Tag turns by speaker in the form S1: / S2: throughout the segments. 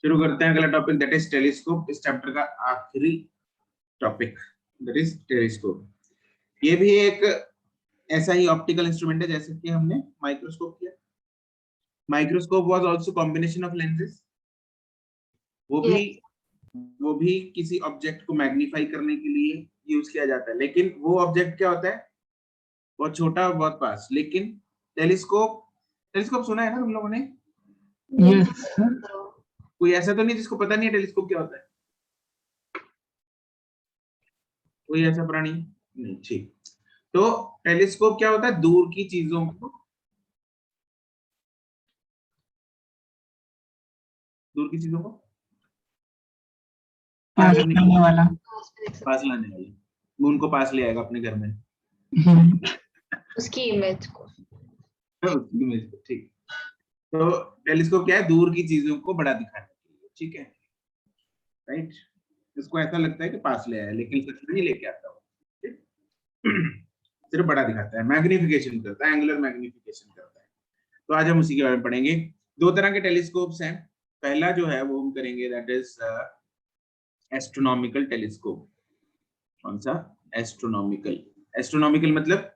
S1: शुरू करते हैं अगला टॉपिक, दैट इज टेलीस्कोप। इस चैप्टर का आखिरी टॉपिक दैट इज टेलीस्कोप। ये भी एक ऐसा ही ऑप्टिकल इंस्ट्रूमेंट है जैसे कि हमने माइक्रोस्कोप किया। Microscope was also combination of lenses. वो भी किसी ऑब्जेक्ट को मैग्नीफाई करने के लिए यूज किया जाता है, लेकिन वो ऑब्जेक्ट क्या होता है, बहुत छोटा, बहुत पास। लेकिन टेलीस्कोप, टेलीस्कोप सुना है ना तुम लोगों ने?
S2: यस
S1: कोई ऐसा तो नहीं जिसको पता नहीं है टेलीस्कोप क्या होता है? कोई ऐसा प्राणी नहीं? ठीक। तो टेलीस्कोप क्या होता है? दूर की चीजों को, दूर की चीजों को क्या
S2: पास
S1: करने के
S2: करने
S1: लिए?
S2: वाला।
S1: पास लाने वाली। मून को पास ले आएगा अपने घर में।
S3: उसकी इमेज को।
S1: उसकी इमेज को, ठीक। तो टेलीस्कोप क्या है? दूर की चीजों को बड़ा दिखाने के लिए, ठीक है, राइट। इसको ऐसा लगता है कि पास ले आया, लेकिन सच में नहीं लेके आता वो, ठीक। सिर्फ बड़ा दिखाता है, मैग्निफिकेशन करता है, एंगुलर मैग्निफिकेशन करता है। तो आज हम उसी के बारे में पढ़ेंगे। दो तरह के टेलीस्कोप्स हैं। पहला जो है वो हम करेंगे, दैट इज एस्ट्रोनॉमिकल टेलीस्कोप। कौन सा? एस्ट्रोनॉमिकल। एस्ट्रोनॉमिकल मतलब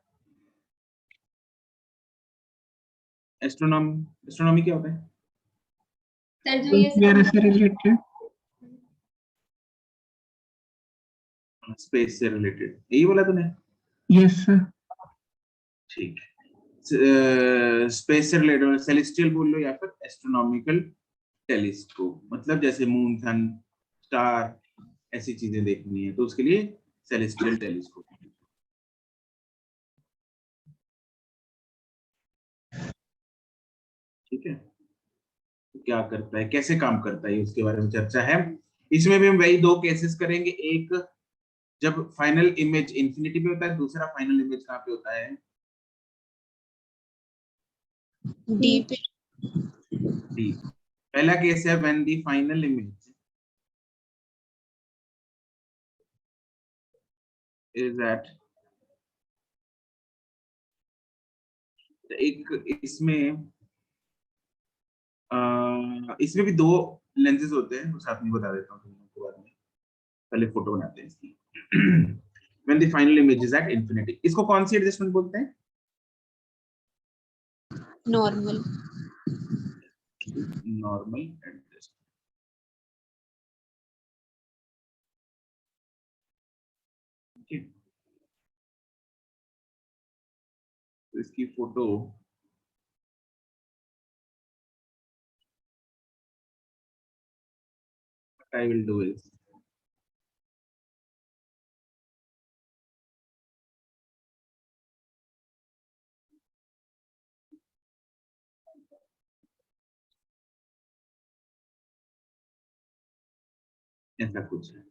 S1: एस्ट्रोनॉमी क्या होता है?
S2: से रिलेटेड।
S1: स्पेस से रिलेटेड, यही बोला तूने?
S2: Yes sir.
S1: ठीक है। स्पेस से रिलेटेड सेलेस्टियल बोल लो या फिर एस्ट्रोनॉमिकल टेलीस्कोप, मतलब जैसे मून, सन, स्टार, ऐसी चीजें देखनी है तो उसके लिए सेलेस्टियल टेलीस्कोप। ठीक है। तो क्या करता है, कैसे काम करता है, उसके बारे में चर्चा है। इसमें भी हम वही दो केसेस करेंगे। एक जब फाइनल इमेज इंफिनिटी पे होता है, दूसरा फाइनल इमेज कहाँ पे होता है?
S3: डीप।
S1: डीप। पहला केस है when the final image is at, एक इसमें भी दो लेंसेज होते हैं, उस साथ में बता देता हूँ तुम लोगों को बाद में, पहले फोटो बनाते हैं इसकी। When the final image is at infinity, इसको कौन सी एडजस्टमेंट बोलते हैं?
S3: नॉर्मल।
S1: Normal adjustment. ठीक। तो इसकी photo I will do is ऐसा कुछ है।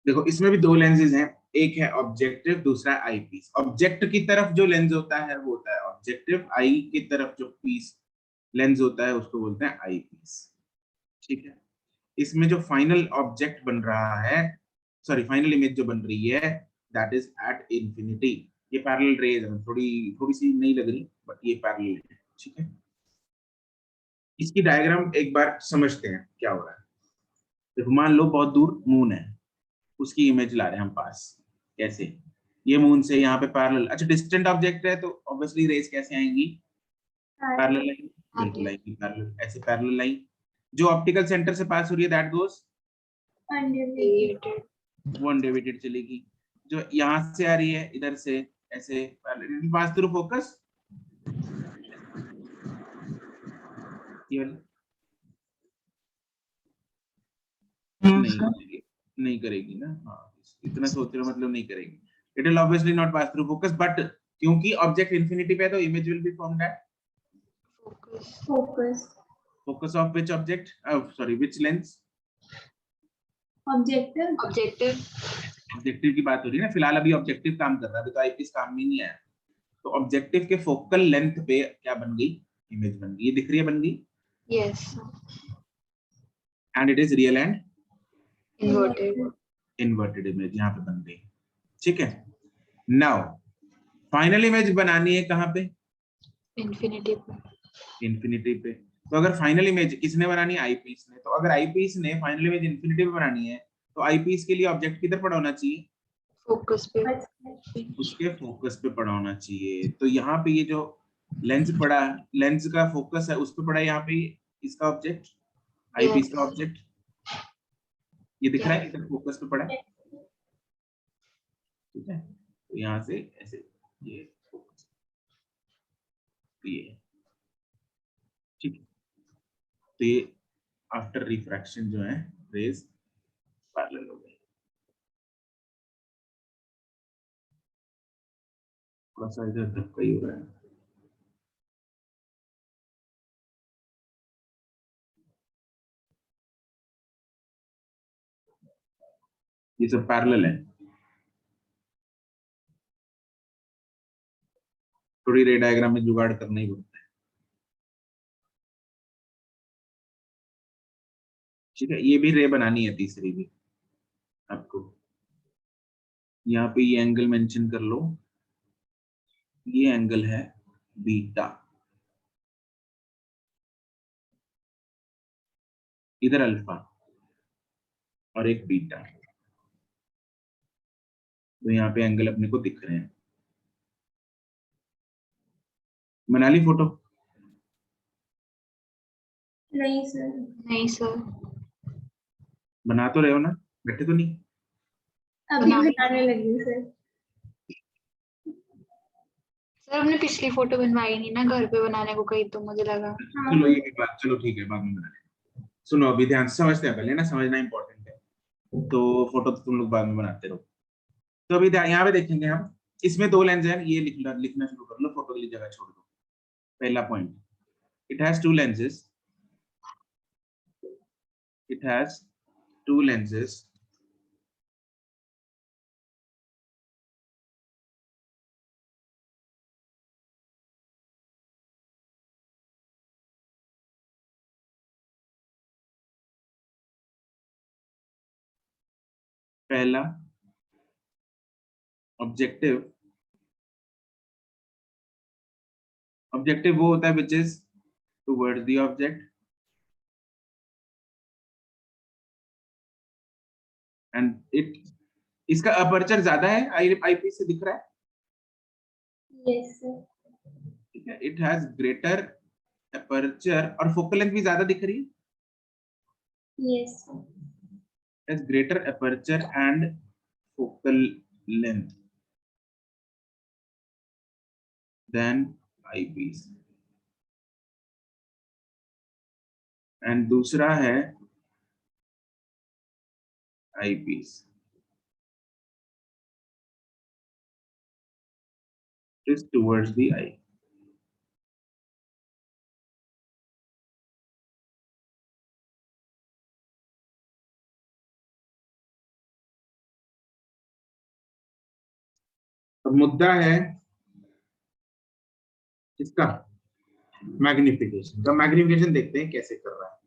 S1: देखो इसमें भी दो लेंसेज हैं, एक है ऑब्जेक्टिव, दूसरा आई पीस। ऑब्जेक्ट की तरफ जो लेंस होता है वो होता है ऑब्जेक्टिव, आई की तरफ जो पीस लेंस होता है उसको बोलते हैं आई पीस। ठीक है। इसमें जो फाइनल ऑब्जेक्ट बन रहा है, सॉरी फाइनल इमेज जो बन रही है, दैट इज एट इंफिनिटी। ये पैरेलल रेज है, थोड़ी थोड़ी सी नहीं लग रही बट ये पैरेलल है। ठीक है। इसकी डायग्राम एक बार समझते हैं क्या हो रहा है। देखो मान लो बहुत दूर मून है, उसकी इमेज ला रहे हैं हम पास। कैसे? ये मून से यहाँ पे पैरेलल, अच्छा डिस्टेंट ऑब्जेक्ट है तो ऑब्वियसली रेस कैसे आएंगी? पैरेलल लाइन, बिल्कुल आएंगी पैरेलल, ऐसे पैरेलल लाइन जो ऑप्टिकल सेंटर से पास हो रही है दैट गोस अनडेविएटेड चलेगी। जो यहाँ से आ रही है इधर से ऐसे पैरेलल पास थ्रू फोकस, नहीं करेगी ना। हाँ, इतना सोच रहे हो मतलब नहीं करेगी। It will obviously not pass through focus, but क्योंकि ऑब्जेक्ट इंफिनिटी पे है तो image will be formed at focus of which object, sorry which lens? Objective की बात हो रही है ना फिलहाल, अभी ऑब्जेक्टिव काम कर रहा है, अभी तो आईपीस काम में नहीं आया। तो ऑब्जेक्टिव के फोकल लेंथ पे क्या बन गई? इमेज बन गई। ये दिख रही है, बन गई।
S3: Yes.
S1: And it is real and
S3: inverted.
S1: Inverted image यहाँ पे बन गई। ठीक है। नाउ फाइनल इमेज बनानी है कहाँ पे?
S3: इंफिनिटी पे।
S1: इंफिनिटी पे। तो अगर फाइनल इमेज किसने बनानी है, आईपीस ने, तो अगर आईपीस ने फाइनल इमेज इन्फिनिटी पे बनानी है तो आईपीस के लिए ऑब्जेक्ट किधर पड़ा होना चाहिए,
S3: फोकस पे।
S1: उसके फोकस पे पड़ा होना चाहिए। तो यहाँ पे ये जो लेंस पड़ा, लेंस का फोकस है उस पे पड़ा है, यहाँ पे इसका ऑब्जेक्ट, आईपीस
S3: Yes.
S1: का ऑब्जेक्ट, ये दिख रहा है
S3: Yes.
S1: इधर फोकस पे पड़ा है, ठीक है। तो यहाँ से ऐसे ये फोकस, ये ठीक है। तो ये आफ्टर रिफ्रैक्शन जो है रेज पैरेलल हो गई। थोड़ा सा इधर धक्का ही हो रहा है। ये सब पैरेलल है। थोड़ी रे डायग्राम में जुगाड़ करना ही पड़ता है, ठीक है। ये भी रे बनानी है तीसरी भी आपको। यहाँ पे ये एंगल मेंशन कर लो, ये एंगल है बीटा, इधर अल्फा और एक बीटा। तो यहाँ पे एंगल अपने को दिख रहे हैं। बना ली फोटो?
S4: नहीं सर।
S3: नहीं सर।
S1: बना तो रहे हो ना, बैठे तो नहीं?
S4: अभी बनाने लगी सर।
S3: सर हमने पिछली फोटो बनवाई नहीं ना, घर पे बनाने को कही तो मुझे लगा।
S1: चलो ये भी बात, चलो ठीक है, बाद में बना लेंगे। सुनो अभी ध्यान से समझते हैं पहले ना, समझना इंपॉर्टेंट है। तो फोटो तो तुम लोग बाद में बनाते रहो। तो अभी यहाँ पे देखेंगे हम, इसमें दो लेंस हैं, ये लिखना शुरू कर लो, फोटो के लिए जगह छोड़ दो। पहला point, it has to lenses, it has two lenses पहला ऑब्जेक्टिव, ऑब्जेक्टिव वो होता है which is towards the object and it, इसका अपर्चर ज्यादा है आईपीस से दिख रहा है,
S4: यस सर।
S1: ठीक है। इट हैज ग्रेटर अपर्चर और फोकल लेंथ भी ज्यादा दिख रही है,
S4: yes sir.
S1: has greater aperture and focal length than eyepiece। And दूसरा है eyepiece, is towards the eye। अब मुद्दा है इसका मैग्निफिकेशन का। मैग्निफिकेशन देखते हैं कैसे कर रहा है,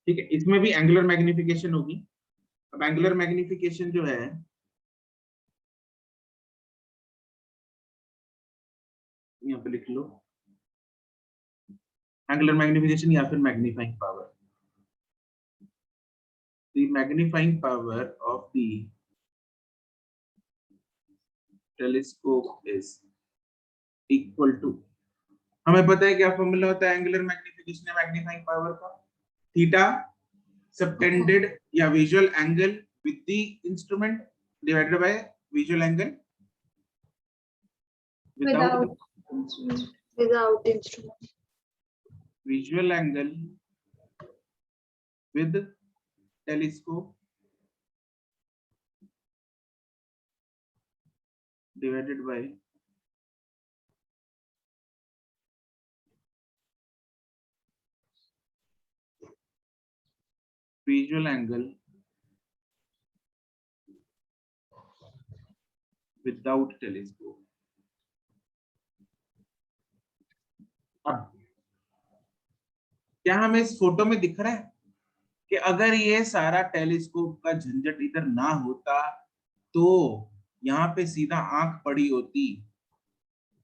S1: ठीक है। इसमें भी एंगुलर मैग्निफिकेशन होगी। अब एंगुलर मैग्निफिकेशन जो है, यहाँ पे लिख लो एंगुलर मैग्निफिकेशन या फिर magnifying power. The magnifying power of the telescope is equal to, हमें पता है क्या फॉर्मूला होता है एंगुलर मैग्निफिकेशन या मैग्नीफाइंग पावर का, थीटा सबटेंडेड या visual angle with the instrument divided by visual angle without
S3: without instrument.
S1: visual angle with telescope divided by visual angle without telescope। अब क्या हमें इस फोटो में दिख रहा है कि अगर ये सारा टेलीस्कोप का झंझट इधर ना होता तो यहाँ पे सीधा आंख पड़ी होती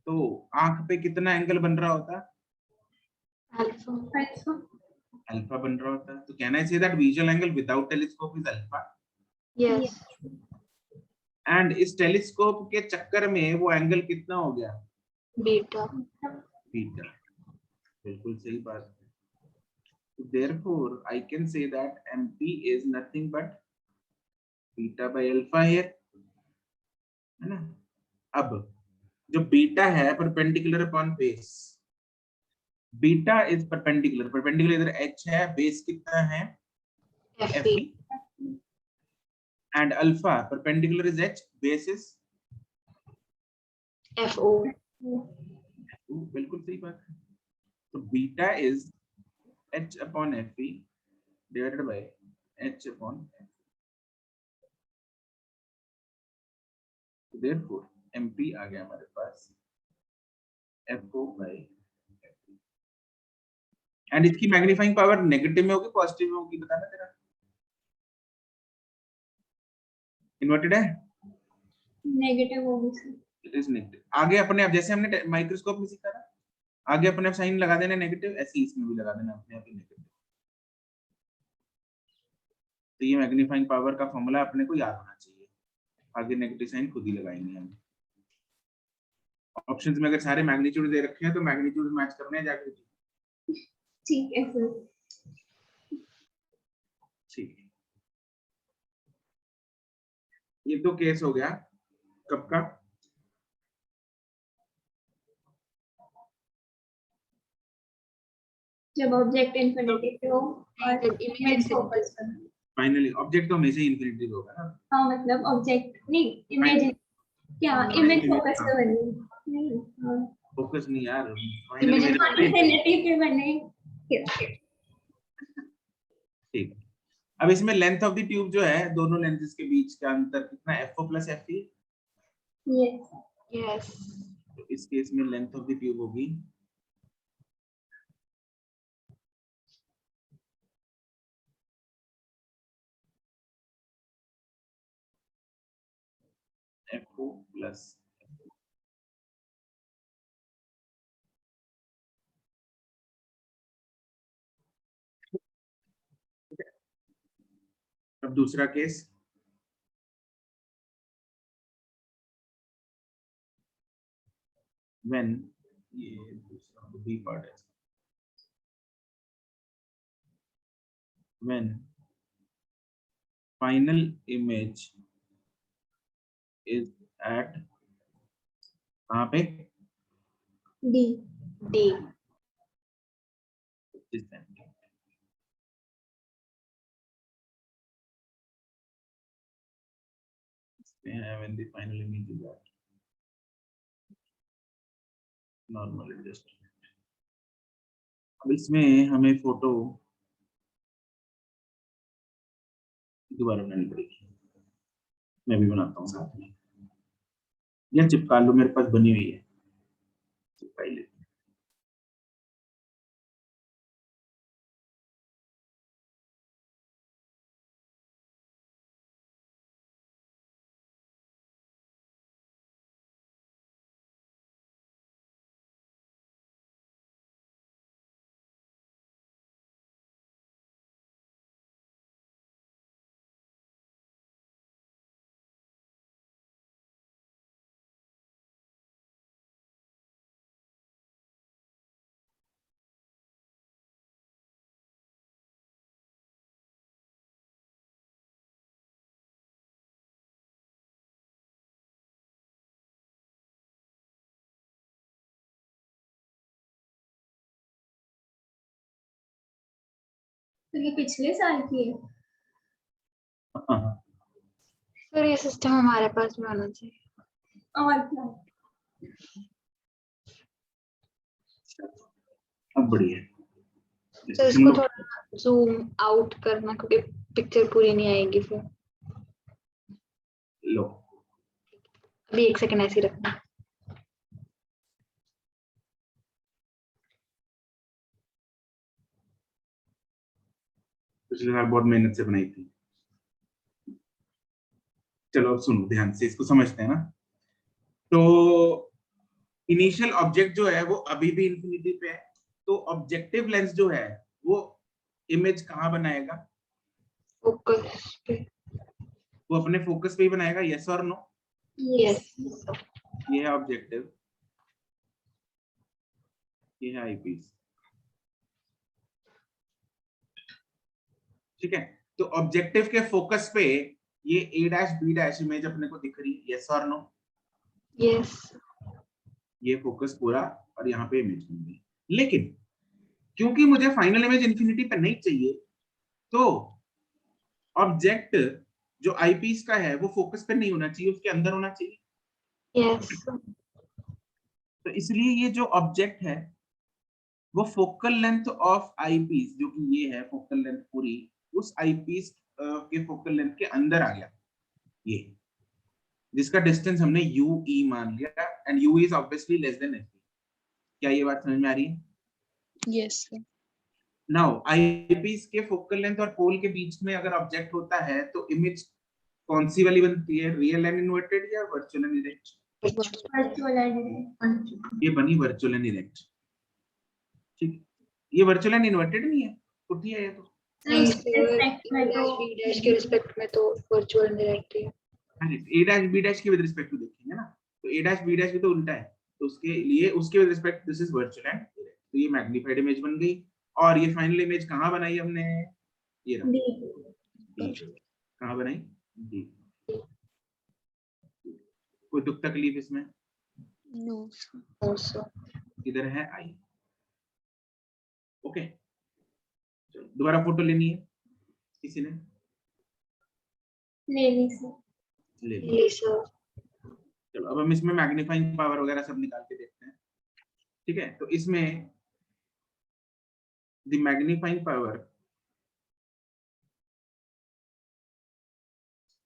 S1: तो आंख पे कितना एंगल बन रहा होता?
S3: अल्फा।
S4: अल्फा।
S1: अल्फा बन रहा होता। तो can I say that visual angle without telescope is alpha?
S3: Yes.
S1: And इस टेलीस्कोप के चक्कर में वो एंगल कितना हो गया?
S3: बीटा।
S1: बीटा। बिल्कुल सही बात है। Therefore, I can say that MP is nothing but beta by alpha here, है ना? अब जो बीटा है perpendicular upon base, beta is perpendicular, perpendicular इधर h है, बेस कितना है?
S3: Fe।
S1: Fe, and alpha perpendicular is h, base is
S3: Fo।
S1: बिल्कुल सही बात है। तो beta is h upon Fe divided by h upon Fe. Therefore MP आ गया हमारे पास Fo by Fe. एंड इसकी मैग्नीफाइंग पावर नेगेटिव में होगी पॉजिटिव में होगी, बताना तेरा। इन्वर्टेड है?
S4: नेगेटिव होगी सर।
S1: It is negative. आगे अपने आप जैसे हमने माइक्रोस्कोप में सीखा था, आगे अपने आप साइन लगा देना नेगेटिव, ऐसे ही इसमें भी लगा देना अपने आप ही नेगेटिव। तो ये मैग्नीफाइंग पावर का फॉर्मूला अपने को याद होना चाहिए, आगे नेगेटिव साइन खुद ही लगाएंगे हम। ऑप्शंस में अगर सारे मैग्नीट्यूड दे रखे हैं तो मैग्नीट्यूड मैच करने हैं जाके।
S4: ठीक है सर।
S1: ठीक है, ये तो केस हो गया कब का?
S4: जब ऑब्जेक्ट इन्फिनिटी पे हो और
S3: जब image
S4: इमेज
S3: infinity
S4: फोकस पर।
S1: फाइनली ऑब्जेक्ट तो हमेशा ही इन्फिनिटी होगा ना।
S4: हाँ मतलब ऑब्जेक्ट नहीं, इमेज क्या इमेज फोकस पे बने नहीं। हाँ
S1: फोकस नहीं यार,
S3: Image
S4: इन्फिनिटी पे बने।
S1: ठीक। अब इसमें लेंथ ऑफ द ट्यूब जो है, दोनों लेंसेज के बीच का अंतर कितना? FO plus FE।
S4: Yes.
S3: Yes.
S1: तो इस केस में लेंथ ऑफ द ट्यूब होगी FO प्लस। अब दूसरा केस, when ये दूसरा बी पार्ट है, when final image is at कहाँ पे?
S4: D.
S3: D.
S1: this time. When the final image is at normal adjustment. अब इसमें हमें फोटो दोबारा बनानी पड़ेगी, मैं भी बनाता हूँ साथ में, या चिपका लो, मेरे पास बनी हुई है, चिपका ही लेते हैं।
S4: तो ये पिछले साल की है।
S1: हाँ,
S3: सर ये सिस्टम हमारे पास भी होना चाहिए।
S4: और क्या?
S1: अब बढ़िया।
S3: तो इसको थोड़ा जूम आउट करना क्योंकि पिक्चर पूरी नहीं आएगी फिर।
S1: लो,
S3: अभी 1 सेकंड ऐसे ही रखना।
S1: पिछले साल बहुत मेहनत से बनाई थी। चलो अब सुनो ध्यान से, इसको समझते हैं ना। तो इनिशियल ऑब्जेक्ट जो है वो अभी भी इंफिनिटी पे है, तो ऑब्जेक्टिव लेंस जो है वो इमेज कहाँ बनाएगा?
S3: फोकस पे।
S1: वो अपने फोकस पे ही बनाएगा, यस और नो?
S3: यस।
S1: ये है ऑब्जेक्टिव, ये है आईपीस। ठीक है, तो ऑब्जेक्टिव के फोकस पे ये ए डैश बी डैश इमेज अपने को दिख रही है, यस और नो?
S3: यस।
S1: ये फोकस पूरा और यहाँ पे इमेज बन गई। लेकिन क्योंकि मुझे फाइनल इमेज इंफिनिटी पे नहीं चाहिए, तो ऑब्जेक्ट जो आईपीस का है वो फोकस पे नहीं होना चाहिए, उसके अंदर होना चाहिए।
S3: यस।
S1: तो इसलिए ये जो ऑब्जेक्ट है वो फोकल लेंथ ऑफ आईपीस, जो कि ये है फोकल लेंथ पूरी, उस आईपीस के फोकल लेंथ के अंदर आ गया, ये जिसका डिस्टेंस हमने यूई मान लिया, and you is obviously less than F. क्या ये बात समझ में आ रही है?
S5: Yes sir.
S1: नाउ आईपीस के फोकल लेंथ और पोल के बीच में अगर ऑब्जेक्ट होता है तो इमेज कौन सी वाली बनती है, रियल एंड इन्वर्टेड या virtual and erect?
S4: Virtual and
S1: ये बनी वर्चुअल एंड इरेक्ट। ठीक, ये वर्चुअल एंड इन्वर्टेड नहीं है, पुट्टी है ये तो।
S4: रिस्पेक्ट में तो
S3: बी डैश के रिस्पेक्ट में तो वर्चुअल एंड डायरेक्ट है।
S1: ए डैश बी डैश के विद रिस्पेक्ट टू देखेंगे ना, तो ए डैश बी डैश भी तो उल्टा है, तो उसके लिए उसके with respect this is virtual and erect. तो ये मैग्नीफाइड इमेज बन गई, और ये फाइनल इमेज कहाँ बनाई हमने? ये रहा,
S4: डी
S1: कहाँ बनाई? डी। कोई दुख तकलीफ इसमें?
S5: No
S3: also.
S1: इधर है आई। ओके, चलो दोबारा फोटो लेनी है किसी ने?
S4: ले ली सर।
S1: ले ली।
S3: Yes sir.
S1: चलो अब हम इसमें मैग्नीफाइंग पावर वगैरह सब निकाल के देखते हैं। ठीक है, तो इसमें the magnifying power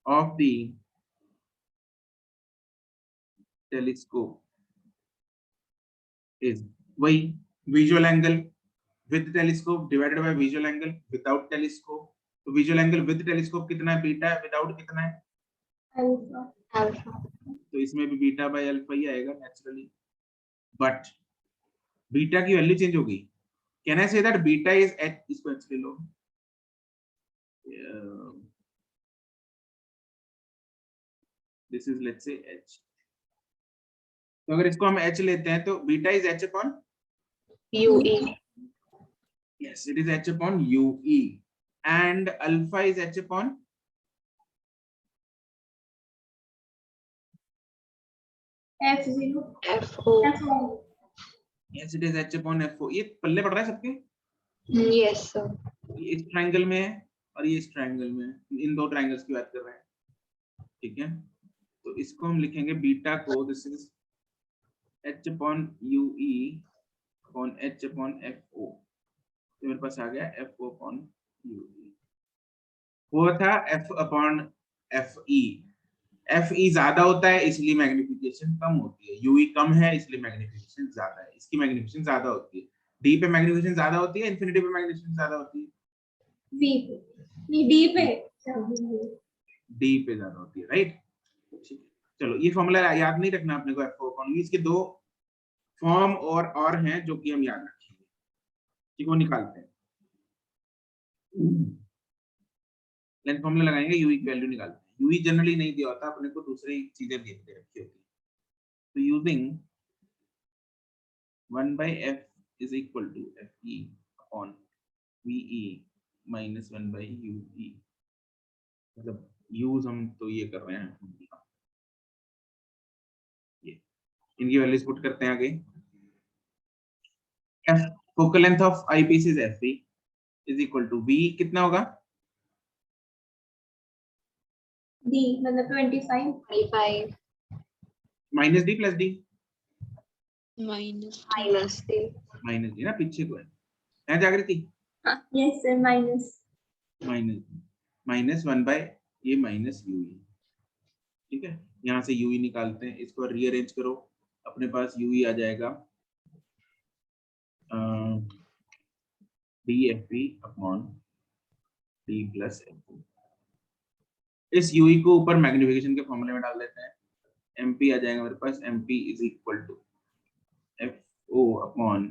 S1: of the telescope is वही visual angle with telescope divided by visual angle without telescope. तो विजुअल एंगल विद टेलीस्कोप कितना है? बीटा है। विदाउट कितना है?
S4: Alpha
S3: alpha.
S1: तो इसमें भी बीटा बाय अल्फा ही आएगा नेचुरली, बट बीटा की वैल्यू चेंज होगी। Can I say that beta is H? इसको एच ले लो, this is let's say H. तो अगर इसको हम एच लेते हैं तो beta is H upon
S3: UE.
S1: yes it is h upon ue, and alpha is h upon
S4: F0
S3: FO.
S4: FO
S1: yes it is h upon fo। ये पल्ले पड़ रहा है सबके?
S3: Yes sir.
S1: ये इस ट्रायंगल में है और ये इस ट्रायंगल में है, इन दो ट्रायंगल्स की बात कर रहे हैं। ठीक है, तो इसको हम लिखेंगे बीटा को, this is h upon ue upon h upon fo। तो मेरे पास आ गया fo upon ue। वो था f upon fe। fe ज्यादा होता है इसलिए मैग्निफिकेशन कम होती है, ue कम है इसलिए मैग्निफिकेशन ज्यादा है, इसकी मैग्निफिकेशन ज्यादा होती है। d पे मैग्निफिकेशन ज्यादा होती है, इंफिनिटी पे मैग्निफिकेशन ज्यादा होती है?
S4: V पे नहीं D पे
S1: d पे ज्यादा होती है, राइट? चलो ये फॉर्मूला याद नहीं रखना अपने को fo upon ue, इसके दो फॉर्म और हैं जो कि हम याद रखेंगे। ठीक, वो निकालते हैं। लेंथ फॉर्मूला लगाएंगे, ue की वैल्यू निकालते हैं। ue जनरली नहीं दिया होता, अपने को दूसरी चीजें दे रखी होती है। तो using 1 by f is equal to fe upon ve minus 1 by ue, मतलब यूज हम तो ये कर रहे हैं, ये इनकी वैल्यूज पुट करते हैं आगे। f focal length of eyepiece is fe is equal to v, कितना होगा?
S4: D मतलब 25
S3: 25
S1: minus D plus D?
S5: Minus
S3: minus D.
S1: Minus D ना, पीछे को है Jagriti.
S4: Yes sir minus
S1: minus minus 1 by ये माइनस यूई। ठीक है, यहाँ से यूई निकालते हैं, इसको रीअरेंज करो, अपने पास यूई आ जाएगा D F P upon D plus F. इस यूई को ऊपर मैग्निफिकेशन के फॉर्मूले में डाल देते हैं, एमपी आ जाएगा मेरे पास, MP is equal to O upon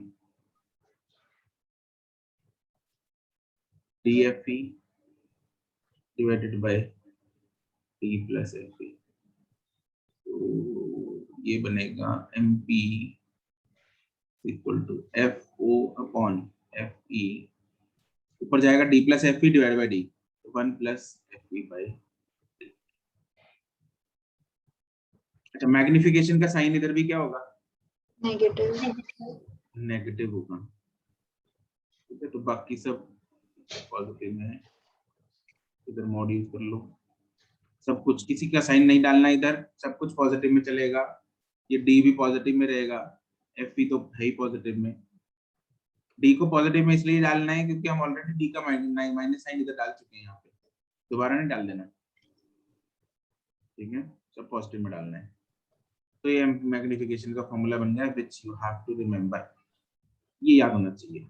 S1: DFE divided by T plus FE। तो ये बनेगा MP equal to FO upon FE, ऊपर जाएगा D plus FE divide by D, 1 plus FE by. अच्छा, मैग्निफिकेशन का साइन इधर भी क्या होगा?
S3: नेगेटिव।
S1: नेगेटिव होगा। ठीक है, तो बाकी सब पॉजिटिव में है, इधर मॉड यूज कर लो। सब कुछ, किसी का साइन नहीं डालना इधर, सब कुछ पॉजिटिव में चलेगा। ये डी भी पॉजिटिव में रहेगा, एफ तो है ही पॉजिटिव में। डी को पॉजिटिव में इसलिए डालना है क्योंकि हम ऑलरेडी डी का माइनस साइन इधर डाल चुके हैं, यहाँ पे दोबारा नहीं डाल देना। ठीक है, सब पॉजिटिव में डालना है। तो ये मैग्निफिकेशन का फॉर्मूला बन गया, which you have to remember, ये याद होना चाहिए।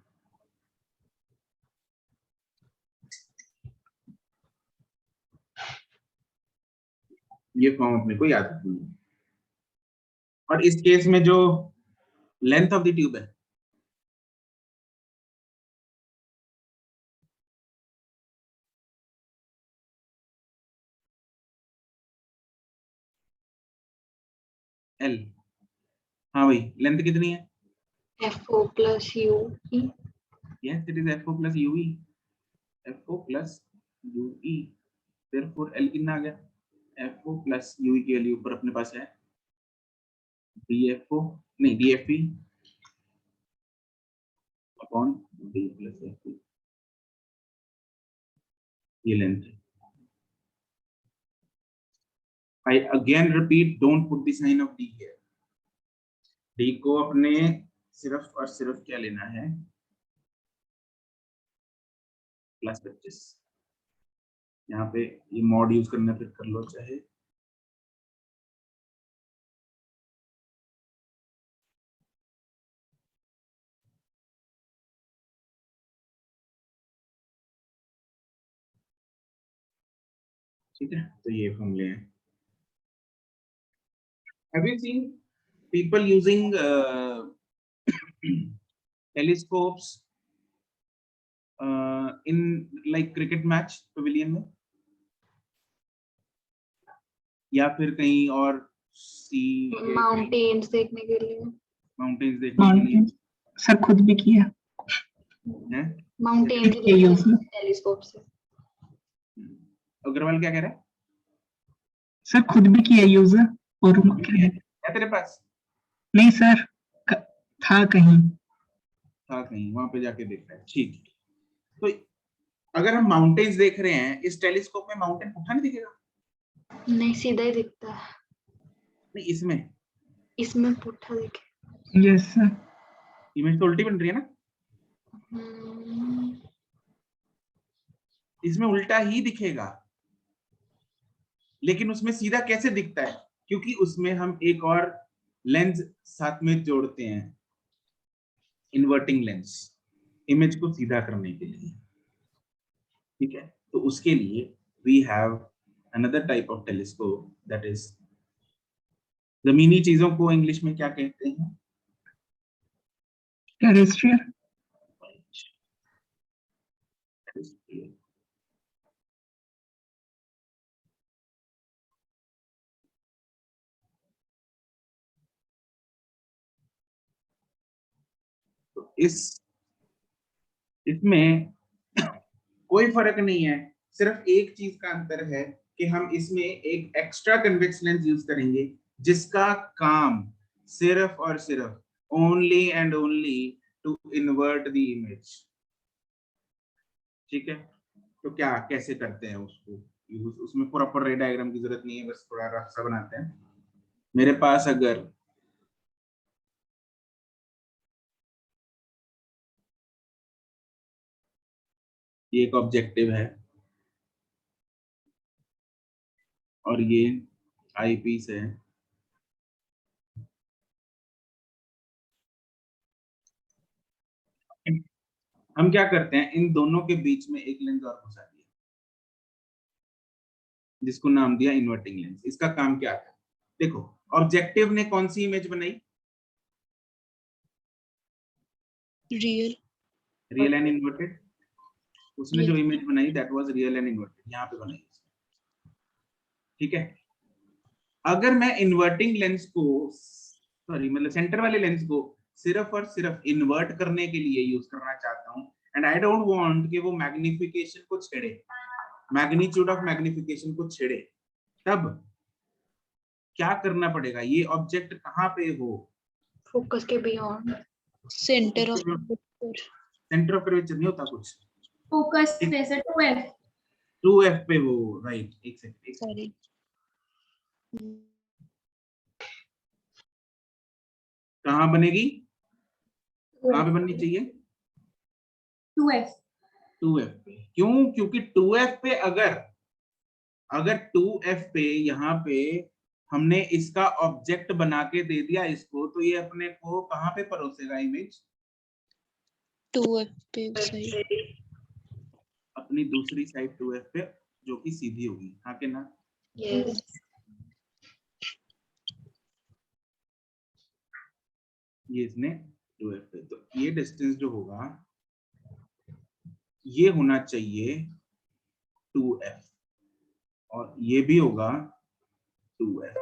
S1: ये फॉर्म अपने को याद रखनी है। और इस केस में जो लेंथ ऑफ द ट्यूब है, L, हाँ भाई, लेंथ कितनी है?
S3: FO plus UE।
S1: Yes, it is FO plus UE, FO plus UE, therefore L कितना आ गया? FO plus UE की वैल्यू ऊपर अपने पास है DFO, नहीं DFE upon D plus FE, ये लेंथ है। I again repeat, don't put the sign of D here। D को अपने सिर्फ और सिर्फ क्या लेना है? प्लस 25। यहाँ पे ये मॉड यूज करना, फिर कर लो चाहे। ठीक है, तो ये फॉर्मूले हैं। Have you seen people using telescopes in like cricket match pavilion में, या फिर कहीं और सी
S3: माउंटेन्स देखने के लिए।
S1: माउंटेन्स देखने के लिए?
S2: सर खुद भी किया
S1: हैं?
S3: माउंटेन्स
S2: ये यूज
S3: टेलीस्कोप से।
S1: अग्रवाल क्या कह रहा है?
S2: सर खुद भी किया यूज। और
S1: है तेरे पास?
S2: नहीं सर, था कहीं।
S1: था कहीं, वहां पे जाके देख रहा है। ठीक है, तो अगर हम माउंटेन्स देख रहे हैं इस टेलीस्कोप में, माउंटेन उठा नहीं दिखेगा?
S3: नहीं, सीधा ही दिखता है।
S1: नहीं, इसमें
S3: पुट्ठा दिखे।
S2: Yes sir.
S1: इमेज तो उल्टी बन रही है ना?
S3: हम्म,
S1: इसमें उल्टा ही दिखेगा, लेकिन उसमें सीधा कैसे दिखता है? क्योंकि उसमें हम एक और लेंस साथ में जोड़ते हैं, इन्वर्टिंग लेंस, इमेज को सीधा करने के लिए। ठीक है, तो उसके लिए we have another type of telescope, that is, जमीनी चीजों को इंग्लिश में क्या कहते हैं?
S2: टेरेस्ट्रियल।
S1: तो इसमें कोई फर्क नहीं है, सिर्फ एक चीज का अंतर है कि हम इसमें एक एक्स्ट्रा कन्वेक्स लेंस यूज करेंगे, जिसका काम सिर्फ और सिर्फ only and only to invert the image. ठीक है, तो क्या कैसे करते हैं उसको यूज? उसमें प्रॉपर रे डायग्राम की जरूरत नहीं है, बस थोड़ा रफ सा बनाते हैं। मेरे पास अगर ये एक ऑब्जेक्टिव है और ये आई पीस है, हम क्या करते हैं, इन दोनों के बीच में एक लेंस और घुसा दिया, जिसको नाम दिया इन्वर्टिंग लेंस। इसका काम क्या था? देखो, ऑब्जेक्टिव ने कौन सी इमेज बनाई?
S5: Real.
S1: रियल एंड इन्वर्टेड, उसने जो
S5: Yes.
S1: इमेज बनाई that was real and inverted, यहाँ पे बनाई उसने। ठीक है, अगर मैं इन्वर्टिंग लेंस को, सॉरी मतलब सेंटर वाले लेंस को सिर्फ और सिर्फ इन्वर्ट करने के लिए यूज करना चाहता हूँ, एंड आई डोंट वांट कि वो मैग्निफिकेशन को छेड़े, मैग्नीट्यूड ऑफ मैग्निफिकेशन को छेड़े, तब क्या करना पड़ेगा? ये ऑब्जेक्ट कहाँ पे हो?
S3: फोकस के beyond.
S5: Center of picture.
S1: Centre of curvature नहीं होता कुछ,
S4: फोकस पे से 2f
S1: 2f पे वो, राइट। एक सेकंड,
S5: Sorry.
S1: कहाँ बनेगी, कहाँ पे बननी चाहिए?
S4: 2f
S1: 2f पे। क्यों? क्योंकि 2f पे अगर 2f पे यहाँ पे हमने इसका ऑब्जेक्ट बना के दे दिया इसको, तो ये अपने को कहाँ पे परोसेगा इमेज?
S5: 2F पे side.
S1: अपनी दूसरी साइड 2f पे, जो कि सीधी होगी, हाँ के ना?
S3: यस।
S1: ये इसने 2f पे, तो ये डिस्टेंस जो होगा ये होना चाहिए 2f, और ये भी होगा 2f।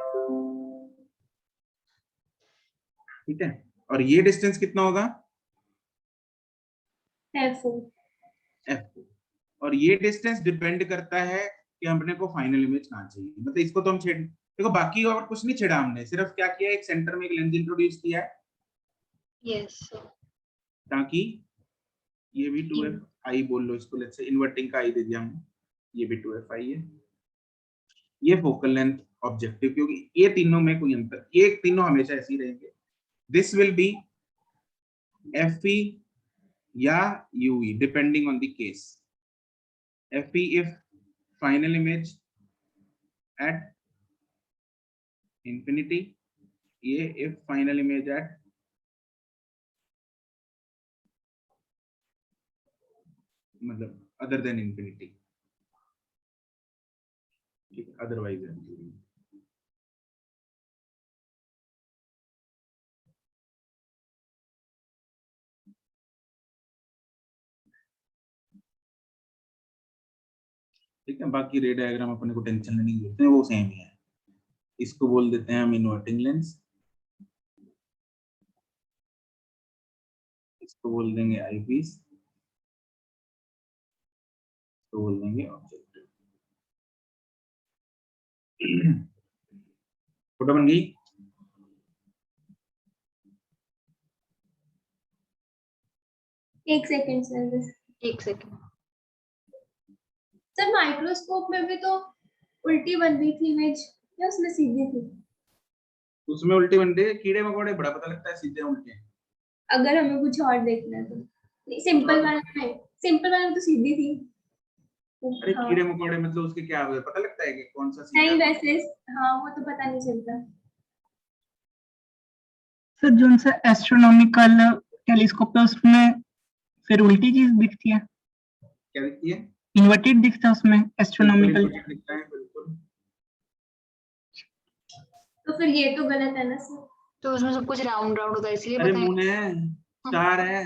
S1: ठीक है, और ये डिस्टेंस कितना होगा?
S4: f
S1: f, और ये डिस्टेंस डिपेंड करता है कि हमने को फाइनल इमेज कहाँ चाहिए। मतलब इसको तो हम छेड़, देखो बाकी और कुछ नहीं छेड़ा हमने, सिर्फ क्या किया, एक सेंटर में एक लेंस इंट्रोड्यूस किया है
S3: यस।
S1: ताकि ये भी 2f आई बोल लो इसको, लेट्स से इन्वर्टिंग का आई दे दिया हमने, ये भी 2f आई है। ये फोकल लेंथ ऑब्जेक्टिव, क्योंकि ये तीनों में कोई अंतर, ये तीनों हमेशा ऐसे ही रहेंगे। दिस विल बी fe या ue depending on the case. fe if final image at infinity, ये if final image at मतलब अदर देन इंफिनिटी, ठीक है, अदरवाइज है। ठीक है, बाकी रे डायग्राम अपने को टेंशन लेने की जरूरत है, वो सेम ही है। इसको बोल देते हैं हम इन्वर्टिंग लेंस, इसको बोल देंगे आई पीस, इसको बोल देंगे ऑब्जेक्टिव। फोटो बन गई?
S4: एक सेकंड सर बस।
S3: एक सेकंड।
S4: सर माइक्रोस्कोप में भी तो उल्टी बन रही थी इमेज, या उसमें सीधी थी?
S1: उसमें उल्टी बन रही है, कीड़े मकोड़े बड़ा पता लगता है सीधे उल्टे।
S4: अगर हमें कुछ और देखना है तो सिंपल वाले में, सिंपल वाले में तो सीधी थी।
S1: अरे
S4: हाँ।
S1: कीड़े मकोड़े मतलब उसके क्या पता लगता है कि कौन सा सीधा
S4: नहीं
S1: है?
S4: वैसे हाँ वो तो पता नहीं चलता।
S2: सर जो उनसे एस्ट्रोनॉमिकल टेलीस्कोप है उसमें फिर उल्टी चीज दिखती है,
S1: क्या दिखती है?
S2: इन्वर्टेड दिखता है उसमें
S1: बिल्कुल
S2: एस्ट्रोनॉमिकल।
S1: inverted दिखता है, बिल्कुल।
S4: तो फिर ये तो गलत है ना सर।
S3: तो उसमें सब कुछ राउंड राउंड होता है इसलिए
S1: अरे
S3: पता
S1: मून
S3: है।
S1: है, स्टार है,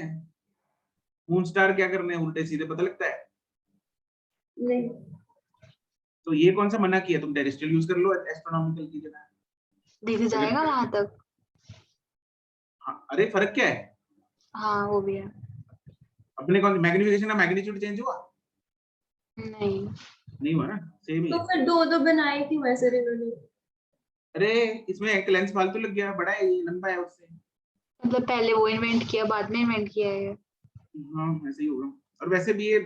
S1: मून स्टार क्या करने हैं उल्टे सीधे, पता लगता है?
S4: नहीं
S1: तो ये कौन सा मना किया? तुम टेरेस्ट्रियल यूज कर लो एस्ट्रोनॉमिकल की जगह।
S3: दिख जाएगा वहां तक।
S1: हाँ, अरे फर्क क्या है?
S3: हाँ वो भी है।
S1: अपने कौन मैग्निफिकेशन का मैग्नीट्यूड चेंज हुआ?
S3: नहीं।
S1: नहीं हुआ ना, सेम ही
S4: तो
S1: है।
S4: फिर दो दो बनाए क्यों वैसे इन्होंने?
S1: अरे इसमें एक लेंस फालतू लग गया, बड़ा है ये, लंबा है उससे।
S3: मतलब पहले वो इन्वेंट किया बाद में इन्वेंट किया है।
S1: हाँ ऐसे ही होगा। और वैसे भी ये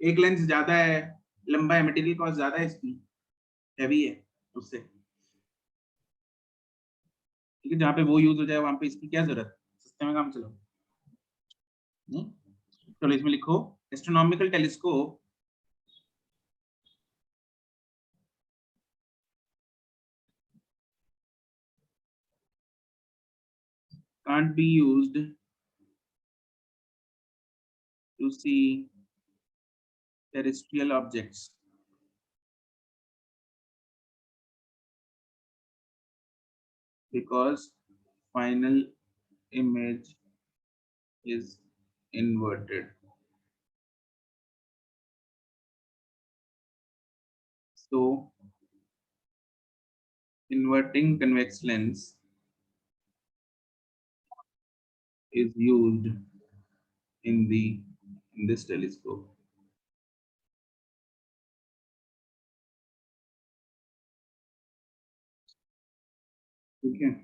S1: एक लेंस ज्यादा है, लंबा है, मटेरियल कॉस्ट ज्यादा है इसकी, हैवी है उससे। ठीक है, जहाँ पे वो यूज हो जाए वहां पे इसकी क्या जरूरत, सस्ते में काम चलो। नहीं? चलो इसमें लिखो astronomical telescope can't be used to see terrestrial objects because final image is inverted. So inverting convex lens is used in this telescope. Okay.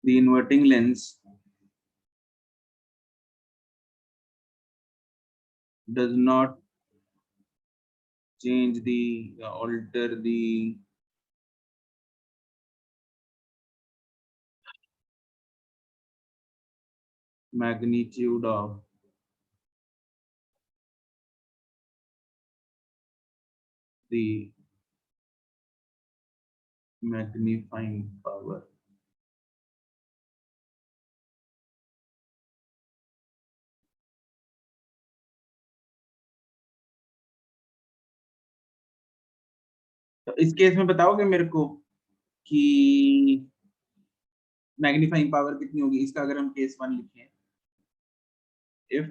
S1: The inverting lens does not change the alter the magnitude of the magnifying power. तो इस case में बताओगे मेरे को कि magnifying power कितनी होगी इसका, अगर हम केस 1 लिखें, if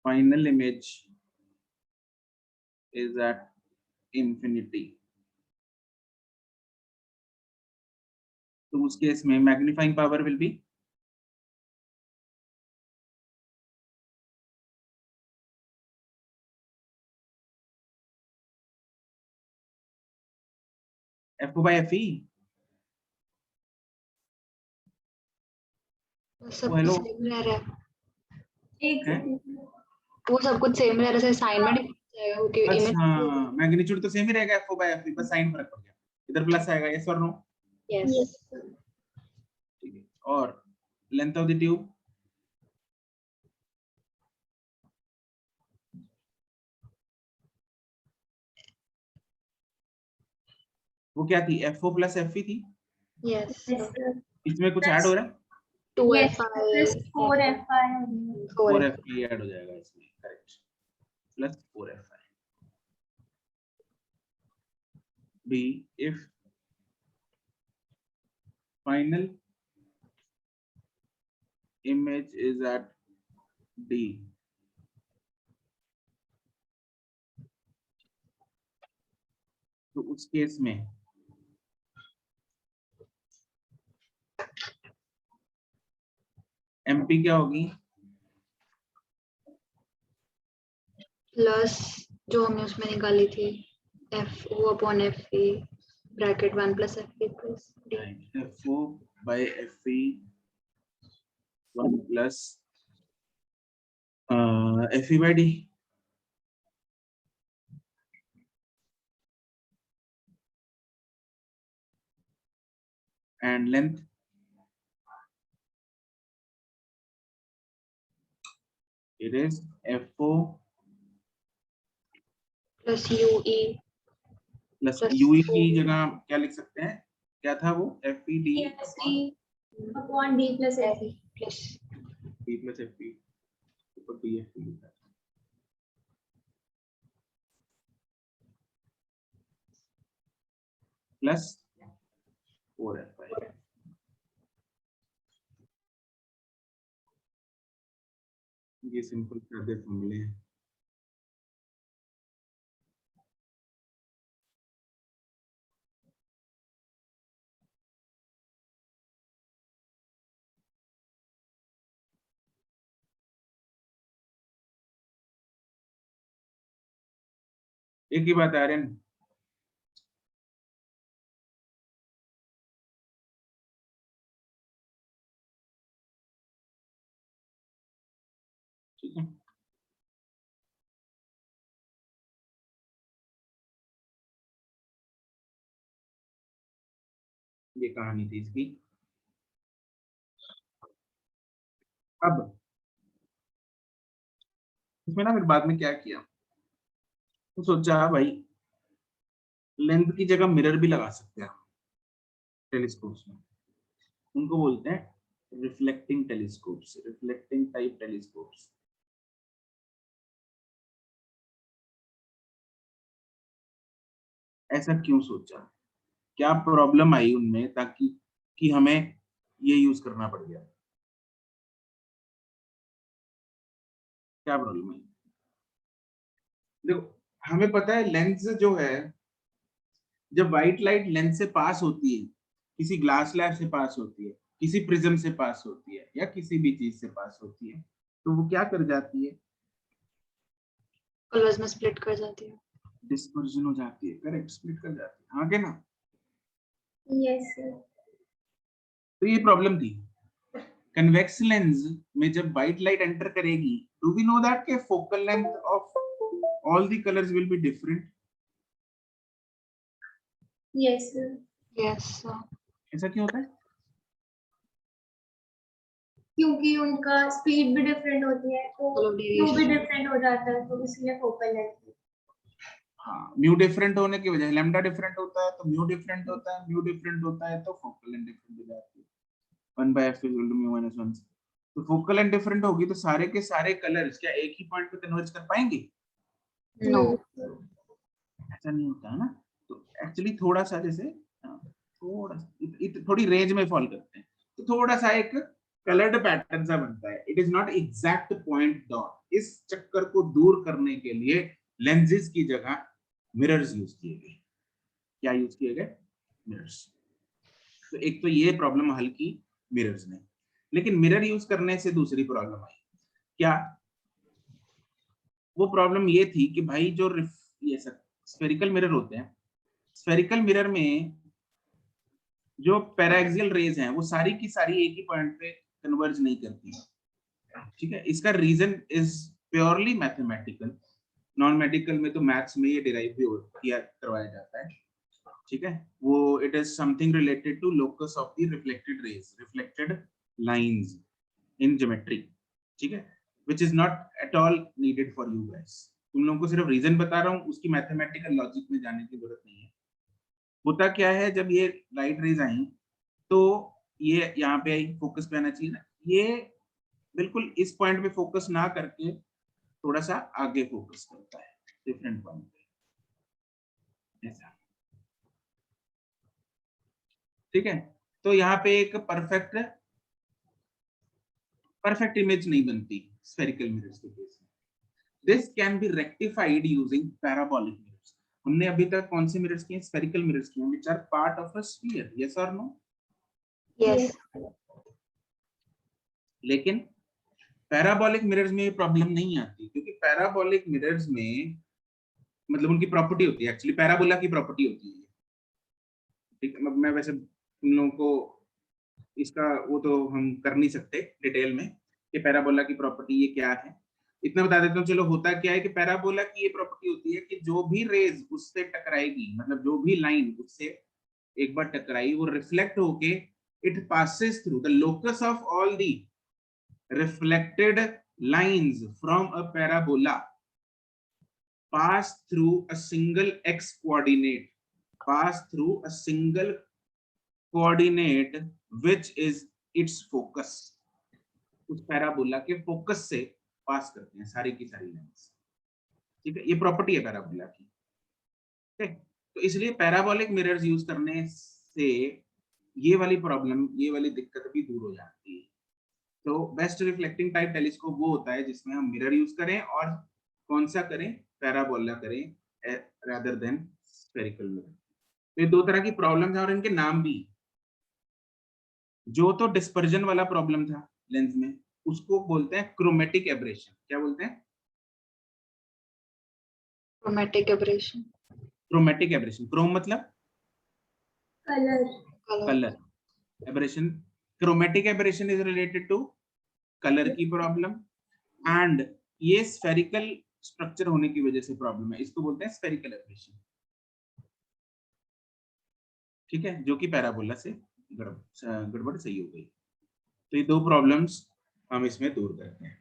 S1: final image is at infinity, तो उस केस में magnifying power will be FO by FE.
S3: सब
S1: हेलो।
S3: कुछ सेम रह रहा है,
S4: एक
S1: हैं?
S4: सेकंड।
S3: वो सब कुछ सेम रह रहा है, असाइनमेंट जाएगा क्योंकि इमेज।
S1: अच्छा, मैग्नीट्यूड तो सेम ही रहेगा FO by FE, बस साइन फर्क पड़ गया, इधर प्लस आएगा, यस और नो?
S3: यस
S1: ठीक है। और लेंथ ऑफ द ट्यूब वो क्या थी, FO plus FE थी?
S3: यस
S1: इसमें कुछ ऐड हो रहा है?
S3: 2FI
S4: 4FI
S1: 4FE ऐड हो जाएगा इसमें, correct, plus 4FI. B, if final image is at D, तो उस केस में MP क्या होगी?
S3: प्लस जो हमने उसमें निकाली थी FO upon FE bracket 1 plus FE plus D.
S1: FO by FE 1 plus FE by D. And length it is FO
S3: plus UE
S1: plus
S3: Plus
S1: UE की
S3: O.
S1: जगह क्या लिख सकते हैं, क्या था वो, FED
S4: upon D plus FE.
S3: plus
S1: D plus FE ऊपर DFE लिखा है। Plus 4FI. ये सिंपल सादे फॉर्मूले हैं। एक ही बात आ रहे हैं, ठीक है। ये कहानी थी इसकी। अब इसमें ना फिर बाद में क्या किया, तो सोचा भाई लेंथ की जगह मिरर भी लगा सकते हैं टेलीस्कोप्स में, उनको बोलते हैं reflecting telescopes, reflecting type telescopes. ऐसा क्यों सोचा? क्या प्रॉब्लम आई उनमें ताकि कि हमें ये यूज करना पड़ गया, क्या प्रॉब्लम आई? देखो हमें पता है लेंस जो है, जब व्हाइट लाइट लेंस से पास होती है, किसी ग्लास स्लैब से पास होती है, किसी प्रिज्म से पास होती है, या किसी भी चीज से पास होती है, तो वो क्या कर जाती है?
S3: कलर्स में स्प्लिट कर जाती है।
S1: डिस्पर्जन हो जाती है, करेक्ट, स्प्लिट कर जाती है, हाँ के ना?
S4: Yes sir.
S1: तो ये प्रॉब्लम थी कन्वेक्स लेंस में। जब व्हाइट लाइट एंटर करेगी, डू वी नो दैट के focal length of all the colours will be different?
S4: Yes sir.
S3: Yes
S1: ऐसा क्यों होता है?
S4: क्योंकि उनका स्पीड भी डिफरेंट होती है, तो
S3: Color
S4: व्यू भी
S3: deviation.
S4: डिफरेंट हो जाता है, तो इसलिए फोकल लेंथ।
S1: हाँ, म्यू डिफरेंट होने की वजह से लैम्डा डिफरेंट होता है, तो म्यू डिफरेंट होता है, म्यू डिफरेंट होता है तो फोकल लेंथ डिफरेंट हो जाती है। 1/f equal to mu minus 1। तो फोकल लेंथ डिफरेंट होगी तो सारे के सारे कलर्स क्या एक ही पॉइंट पे कन्वर्ज कर पाएंगे?
S3: नो।
S1: ऐसा नहीं होता है ना। तो एक्चुअली थोड़ा सा जैसे थोड़ा थोड़ी रेंज में फॉल करते हैं, तो थोड़ा सा एक कलर्ड पैटर्न सा बनता है। It is not exact point dot. इस चक्कर को दूर करने के लिए लेंसेज की जगह मिरर्स यूज किए गए। क्या यूज किए गए? मिरर्स। तो एक तो ये प्रॉब्लम हल की मिरर्स ने, लेकिन मिरर यूज करने से दूसरी प्रॉब्लम आई। क्या? वो प्रॉब्लम ये थी कि भाई जो ये स्फेरिकल मिरर होते हैं, स्फेरिकल मिरर में जो पैराक्सियल रेज हैं वो सारी की सारी एक ही पॉइंट पे कन्वर्ज नहीं करती। ठीक है, इसका reason is purely mathematical. Non medical में तो मैथ्स में ये डिराइव भी किया करवाया जाता है। ठीक है, वो it is something related to locus of the reflected rays, reflected lines in geometry. ठीक है, which is not at all needed for you guys. तुम लोगों को सिर्फ रीजन बता रहा हूँ, उसकी मैथमेटिकल लॉजिक में जाने की जरूरत नहीं है। होता क्या है, जब ये लाइट रेज आई तो ये यहाँ पे आई, फोकस पे आना चाहिए ना, ये बिल्कुल इस पॉइंट पे फोकस ना करके थोड़ा सा आगे फोकस करता है, डिफरेंट पॉइंट पे ऐसा। ठीक है, तो यहाँ पे एक परफेक्ट इमेज नहीं बनती स्फेरिकल मिरर्स के केस में। This can be rectified using parabolic mirrors. हमने अभी तक कौन से मिरर्स किए? स्फेरिकल मिरर्स किए, which are part of a sphere. Yes और नो?
S3: यस।
S1: लेकिन पैराबोलिक मिरर्स में ये प्रॉब्लम नहीं आती, क्योंकि पैराबोलिक मिरर्स में मतलब उनकी प्रॉपर्टी होती है, एक्चुअली पैराबोला की प्रॉपर्टी होती है। ठीक है, मैं वैसे तुम लोगों को इसका वो तो हम कर नहीं सकते डिटेल में कि पैराबोला की प्रॉपर्टी ये क्या है। इतना बता देता हूँ। चलो, होता क्या है कि पैराबोला की ये प्रॉपर्टी होती है कि जो भी रेज उससे टकराएगी, मतलब जो भी लाइन उससे एक बार टकराई, वो रिफ्लेक्ट होके it passes through the locus of all the reflected lines from a parabola pass through a single x coordinate, pass through a single coordinate which is its focus। उस पैराबोला के focus से पास करते हैं सारी की सारी lines. ठीक है, ये प्रॉपर्टी है पैराबोला की। ठीक है, तो इसलिए पैराबोलिक मिरर्स यूज करने से ये वाली प्रॉब्लम, ये वाली दिक्कत भी दूर हो जाती है। तो बेस्ट रिफ्लेक्टिंग टाइप टेलीस्कोप वो होता है जिसमें हम मिरर यूज करें, और कौन सा करें? पैराबोला करें रादर देन स्फेरिकल मिरर। तो ये दो तरह की प्रॉब्लम है और इनके नाम भी। जो तो डिस्पर्जन वाला प्रॉब्लम था लेंस में, उसको बोलते हैं क्रोमेटिक एब्रेशन। क्या बोलते हैं?
S3: Chromatic aberration.
S1: Chromatic aberration. Chrome मतलब
S4: colour.
S1: Colour, aberration, chromatic aberration is related to colour की प्रॉब्लम, एंड ये स्फेरिकल स्ट्रक्चर होने की वजह से प्रॉब्लम है, इसको बोलते हैं स्फेरिकल एब्रेशन। ठीक है, जो कि पैराबोला से गड़बड़ सही हो गई। तो ये दो प्रॉब्लम्स हम इसमें दूर करते हैं।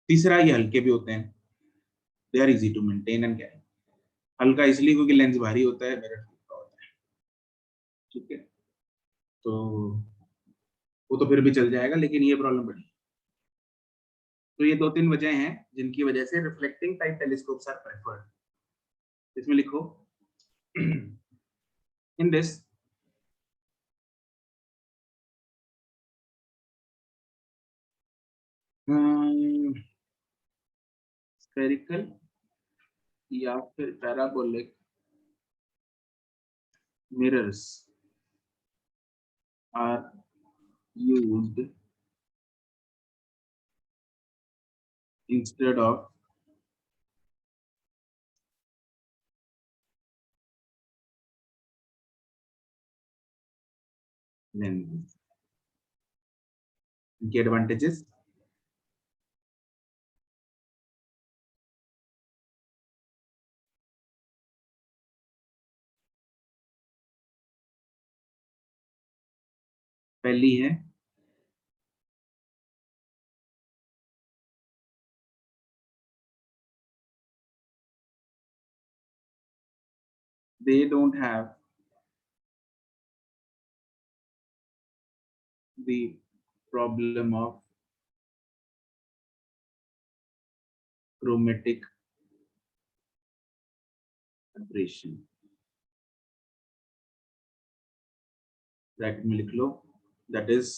S1: तीसरा, ये हल्के भी होते हैं, they are easy to maintain and carry. हल्का इसलिए क्योंकि लेंस भारी होता है, मिरर हल्का होता है। ठीक है, तो वो तो फिर भी चल जाएगा, लेकिन ये प्रॉब्लम बड़ी। तो ये दो तीन वजह हैं जिनकी वजह से reflecting type telescopes are preferred. इसमें लिखो in this spherical या फिर parabolic mirrors are used instead of lenses. इनके advantages पहली है they don't have the problem of chromatic aberration. Bracket में लिख लो, that is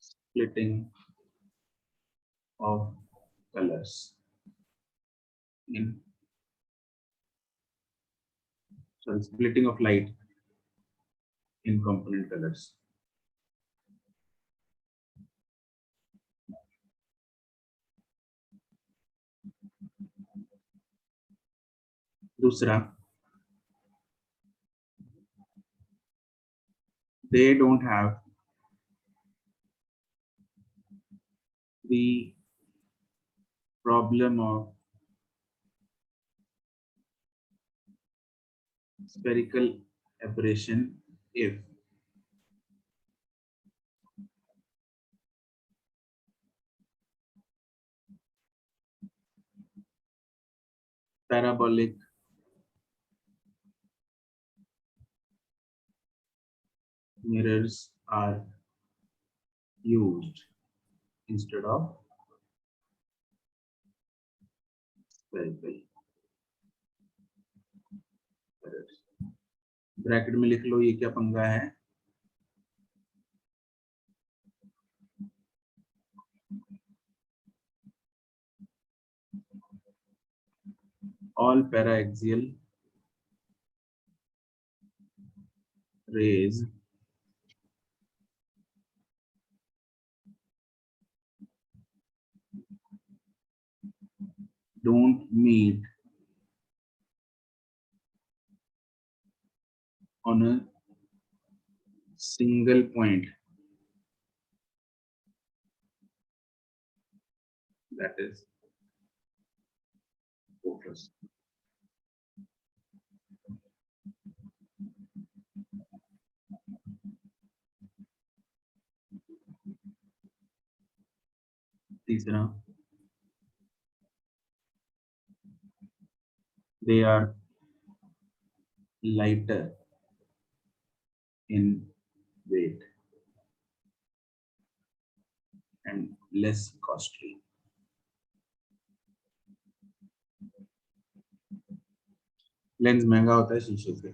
S1: splitting of colors in splitting of light in component colors. दूसरा, they don't have the problem of spherical aberration if parabolic mirrors are used instead of spherical mirrors. Bracket में लिख लो ये क्या पंगा है, all paraaxial rays don't meet on a single point, that is focus. तीसरा, they are lighter in weight and less costly. Lens महंगा होता है शीशे से,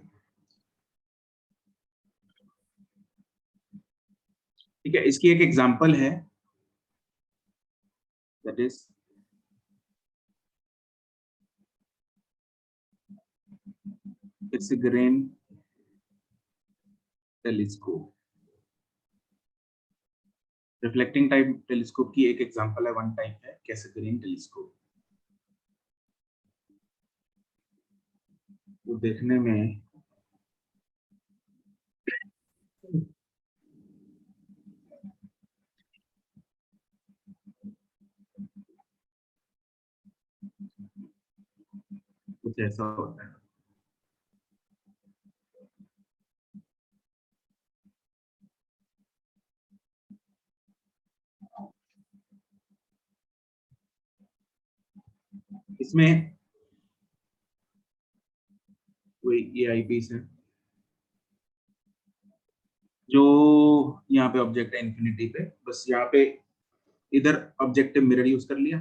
S1: ठीक है। इसकी एक एग्जांपल है, that is Cassegrain telescope. Reflecting type telescope की एक एग्जांपल है, वन टाइप है Cassegrain टेलीस्कोप। वो देखने में कुछ ऐसा होता है। इसमें कोई ये आईपीस है, जो यहाँ पे ऑब्जेक्ट है इन्फिनिटी पे, बस यहाँ पे इधर ऑब्जेक्टिव मिरर यूज कर लिया,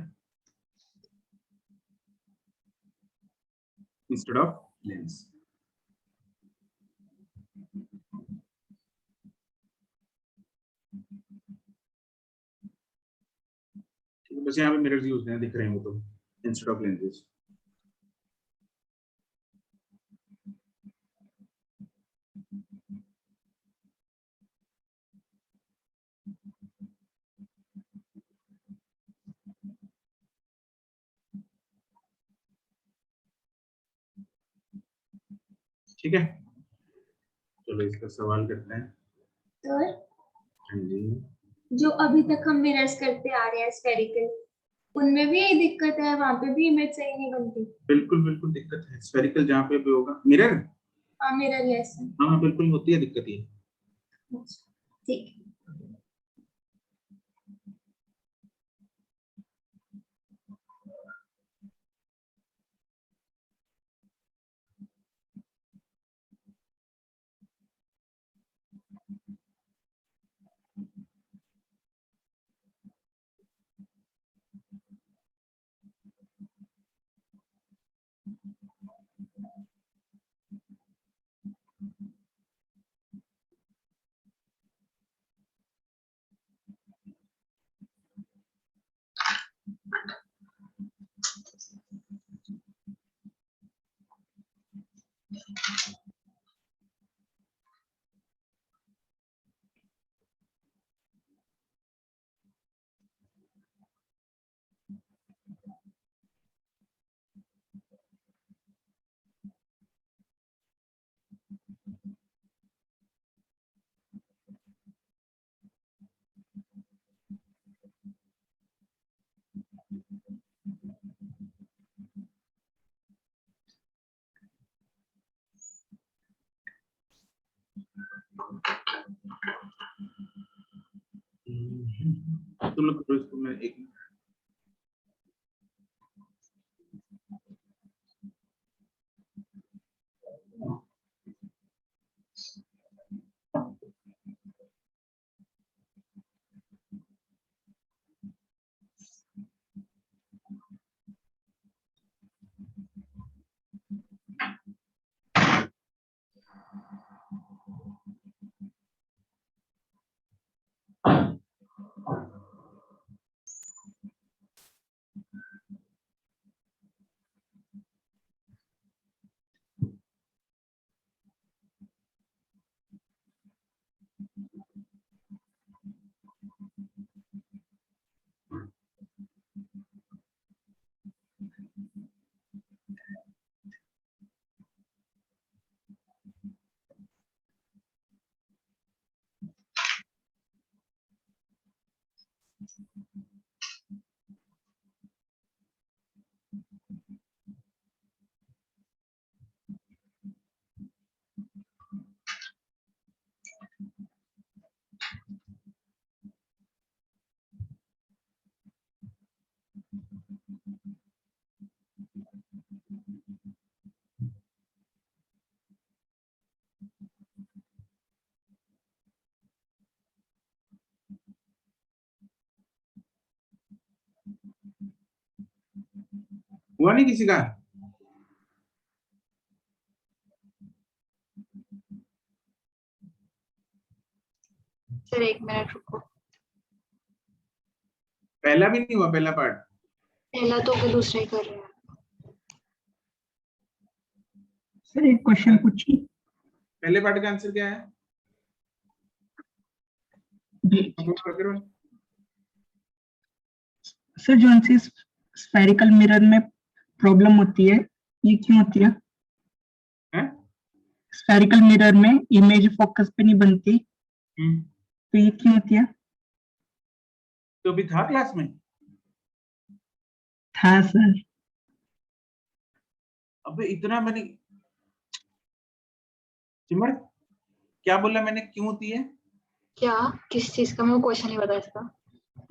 S1: instead of lens. बस यहाँ पे मिरर्स यूज हैं, दिख रहे हैं वो तो, इंस्टेड ऑफ लेंसेज। ठीक है, चलो इसका सवाल करते हैं।
S4: सर
S1: हाँ जी,
S4: जो अभी तक हम मिरर्स करते आ रहे हैं स्फेरिकल, उनमें भी यही दिक्कत है, वहां पे भी इमेज सही नहीं बनती?
S1: बिल्कुल बिल्कुल दिक्कत है, स्फेरिकल जहाँ पे भी होगा मिरर,
S4: हाँ मिरर, यस सर।
S1: हाँ बिल्कुल होती है दिक्कत ये।
S4: ठीक है।
S1: तुम लोग करो इसको, मैं एक हुआ नहीं किसी का?
S3: सर 1 मिनट रुको।
S1: पहला भी नहीं हुआ, पहला पार्ट?
S3: पहला तो के दूसरा ही कर रहे हैं।
S2: सर एक क्वेश्चन पूछी।
S1: पहले पार्ट का आंसर क्या है?
S2: सर जो उनसे स्फेरिकल मिरर में प्रॉब्लम होती है, ये क्यों होती है? स्फेरिकल मिरर में इमेज फोकस पे नहीं बनती, तो ये क्यों होती है?
S1: तो अभी था क्लास में?
S2: था सर।
S1: अबे इतना मैंने चिमड़, क्या बोला मैंने, क्यों होती है?
S3: क्या, किस चीज का? मैं क्वेश्चन नहीं बता इसका।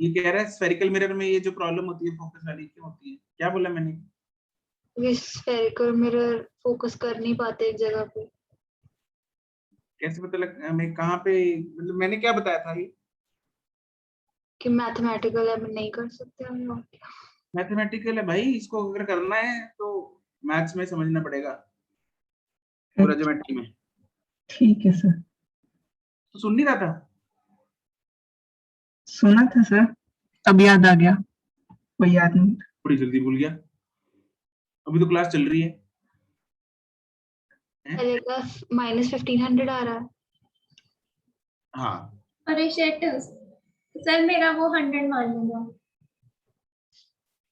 S1: ये कह रहा है स्फेरिकल मिरर में ये जो प्रॉब्लम होती है फोकस वाली, क्यों होती है? क्या बोला मैंने?
S3: स्फेरिकल मिरर फोकस कर नहीं पाते एक जगह पे।
S1: कैसे पता लग, मैं कहाँ पे, मतलब मैंने क्या बताया था ये?
S3: कि मैथमेटिकल है, नहीं कर सकते हम लोग।
S1: मैथमेटिकल है भाई, इसको अगर करना है तो मैथ्स में समझना पड़ेगा पूरा ज्योमेट्री में।
S2: ठीक है सर।
S1: तो सुन नहीं रहा था?
S2: सुना था सर, अब याद आ गया, कोई याद नहीं।
S1: बड़ी जल्दी भूल गया। अभी तो क्लास चल रही है।
S3: पहले का -1500 आ रहा है।
S1: हाँ,
S4: अरे शेट सर, मेरा वो 100 मान लेगा।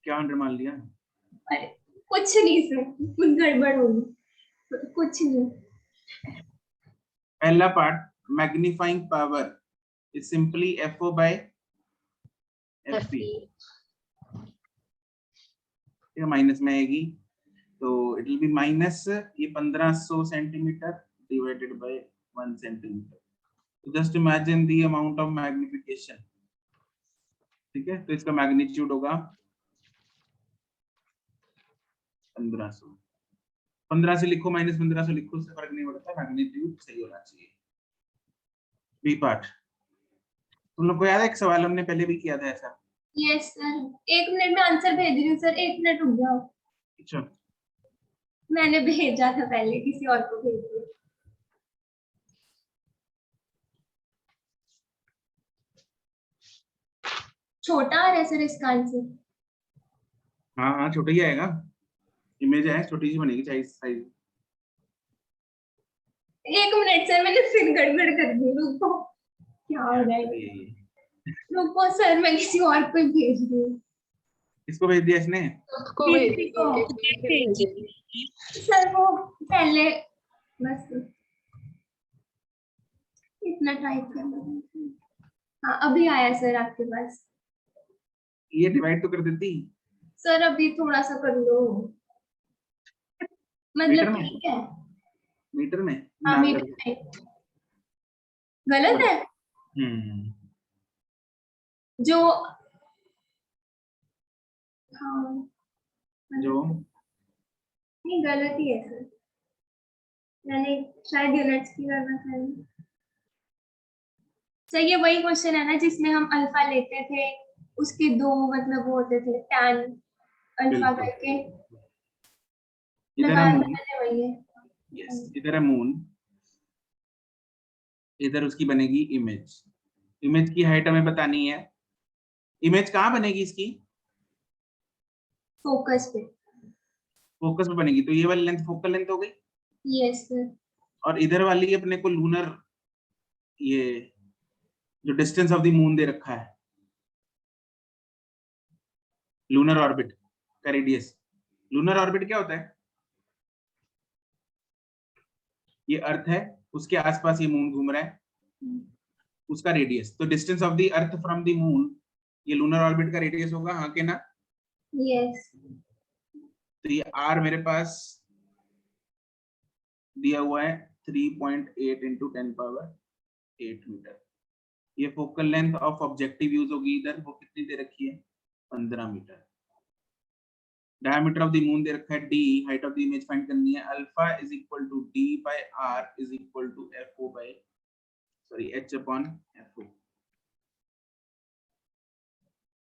S1: क्या 100 मान लिया?
S4: अरे कुछ नहीं सर, कुछ गड़बड़ होगी, कुछ नहीं।
S1: पहला part, magnifying power is simply FO by FP। ये माइनस में आएगी, तो इट विल बी माइनस ये 1500 सेंटीमीटर डिवाइडेड बाय 1 सेंटीमीटर। तो just imagine the amount of magnification. ठीक है, तो इसका मैग्नीट्यूड होगा 1500। 15 से लिखो, -1500 लिखो, उससे फर्क नहीं पड़ता, मैग्नीट्यूड सही होना चाहिए। बी पार्ट, तुम लोग को याद है एक सवाल हमने पहले भी किया था ऐसा?
S4: यस सर, 1 मिनट में आंसर भेज रही हूँ सर, 1 मिनट रुक जाओ।
S1: अच्छा,
S4: मैंने भेजा था पहले, किसी और को भेज दिया। छोटा आ रहा है सर इसका आंसर।
S1: हाँ हाँ, छोटा ही आएगा, इमेज है छोटी सी बनेगी, साइज।
S4: 1 मिनट सर, मैंने फिर गड़बड़ कर दी, रुको। क्या हो रहा है? रुको सर, मैं किसी और को भेज रही हूँ।
S1: किसको भेज दिया इसने?
S3: उसको भेज
S4: किसी को।
S3: दीजिए।
S4: सर वो पहले, बस इतना टाइप करना। हाँ अभी आया सर आपके पास।
S1: ये डिवाइड तो कर देती
S4: सर अभी थोड़ा सा कर लो,
S1: मीटर
S4: मतलब
S1: में,
S4: ठीक है।
S1: मीटर में
S4: हाँ
S1: ना
S4: मीटर
S1: कर।
S4: में गलत है
S1: हम्म,
S4: जो। हाँ
S1: जो
S4: नहीं, गलत ही है सर, मैंने शायद यूनिट्स की करना चाहिए। सर ये वही क्वेश्चन है ना जिसमें हम अल्फा लेते थे, उसके दो मतलब वो होते थे टैन अल्फा
S1: बिल्कुल।
S4: करके
S1: इधर है
S4: लगाया था
S1: मून,
S4: मैंने, वही है।
S1: यस, इधर है मून, इधर उसकी बनेगी इमेज। इमेज की हाइट हमें बतानी है। इमेज कहाँ बनेगी इसकी?
S4: फोकस पे।
S1: फोकस पे बनेगी, तो ये वाली लेंथ फोकल लेंथ हो गई,
S4: यस सर।
S1: और इधर वाली अपने को लूनर, ये जो डिस्टेंस ऑफ द मून दे रखा है, लूनर ऑर्बिट का रेडियस। लूनर ऑर्बिट क्या होता है? ये अर्थ है, उसके आसपास ये मून घूम रहा है, उसका रेडियस। तो distance of the earth from the moon, ये लूनर ऑर्बिट का रेडियस होगा, हाँ के ना?
S4: यस।
S1: तो ये r मेरे पास दिया हुआ है 3.8 इंटू 10⁻8 मीटर। ये focal length of objective use होगी इधर, वो कितनी दे रखी है? 15 metre. Diameter of the moon दे रखा है d, height of the image find करनी है, alpha is equal to d by r is equal to FO by h upon FO।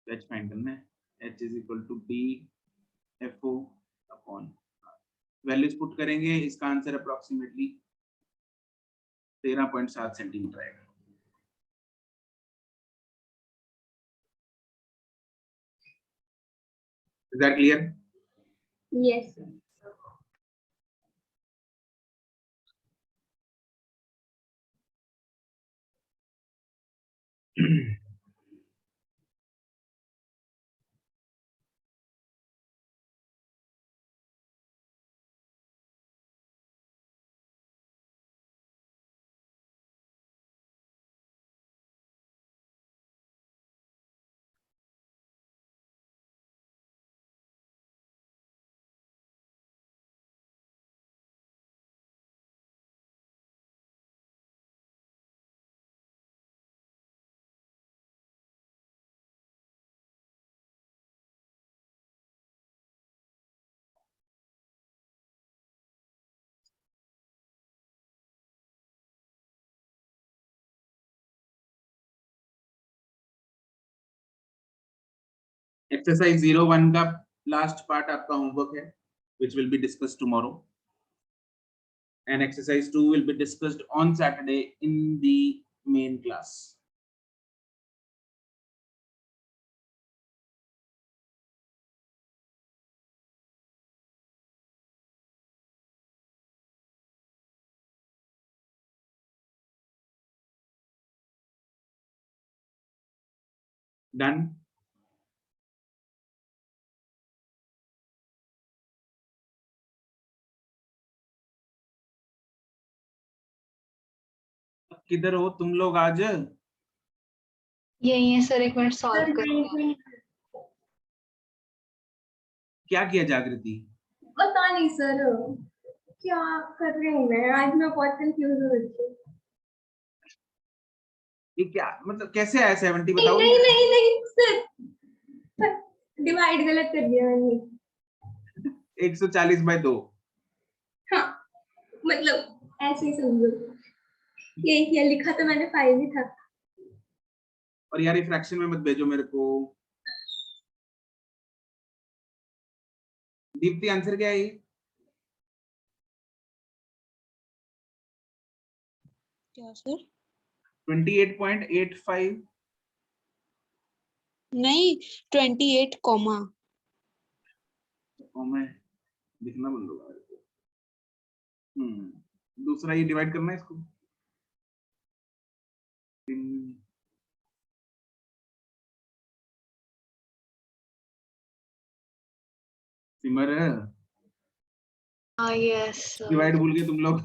S1: h find करना है, h is equal to d FO upon r। Values put करेंगे, इसका answer approximately 13.7 centimetre आएगा। Is that clear?
S4: Yes sir.
S1: Exercise 01 का last part आपका homework है। which will be discussed tomorrow, and exercise 2 will be discussed on Saturday in the main class. Done? किधर हो तुम लोग आज?
S3: यही है सर, एक मिनट सॉल्व कर रहे हैं।
S1: क्या किया जागृति?
S4: पता नहीं सर, क्या कर रही हूँ मैं आज, मैं बहुत कंफ्यूज हो रही हूँ।
S1: ये क्या मतलब कैसे आया 70
S4: नहीं
S1: बताओ?
S4: नहीं नहीं नहीं सर, डिवाइड गलत कर दिया मैंने।
S1: 140/2।
S4: हाँ मतलब ऐसे ही समझो, यही किया, लिखा तो मैंने 5 ही था।
S1: और यार ये फ्रैक्शन में मत भेजो मेरे को। दीप्ति आंसर क्या है?
S5: क्या सर?
S1: 28.85।
S5: नहीं, 28 कॉमा।
S1: मैं लिखना बंद होगा मेरे को। दूसरा ये डिवाइड करना है इसको। सिमर
S3: हाँ यस
S1: डिवाइड भूल गए तुम लोग।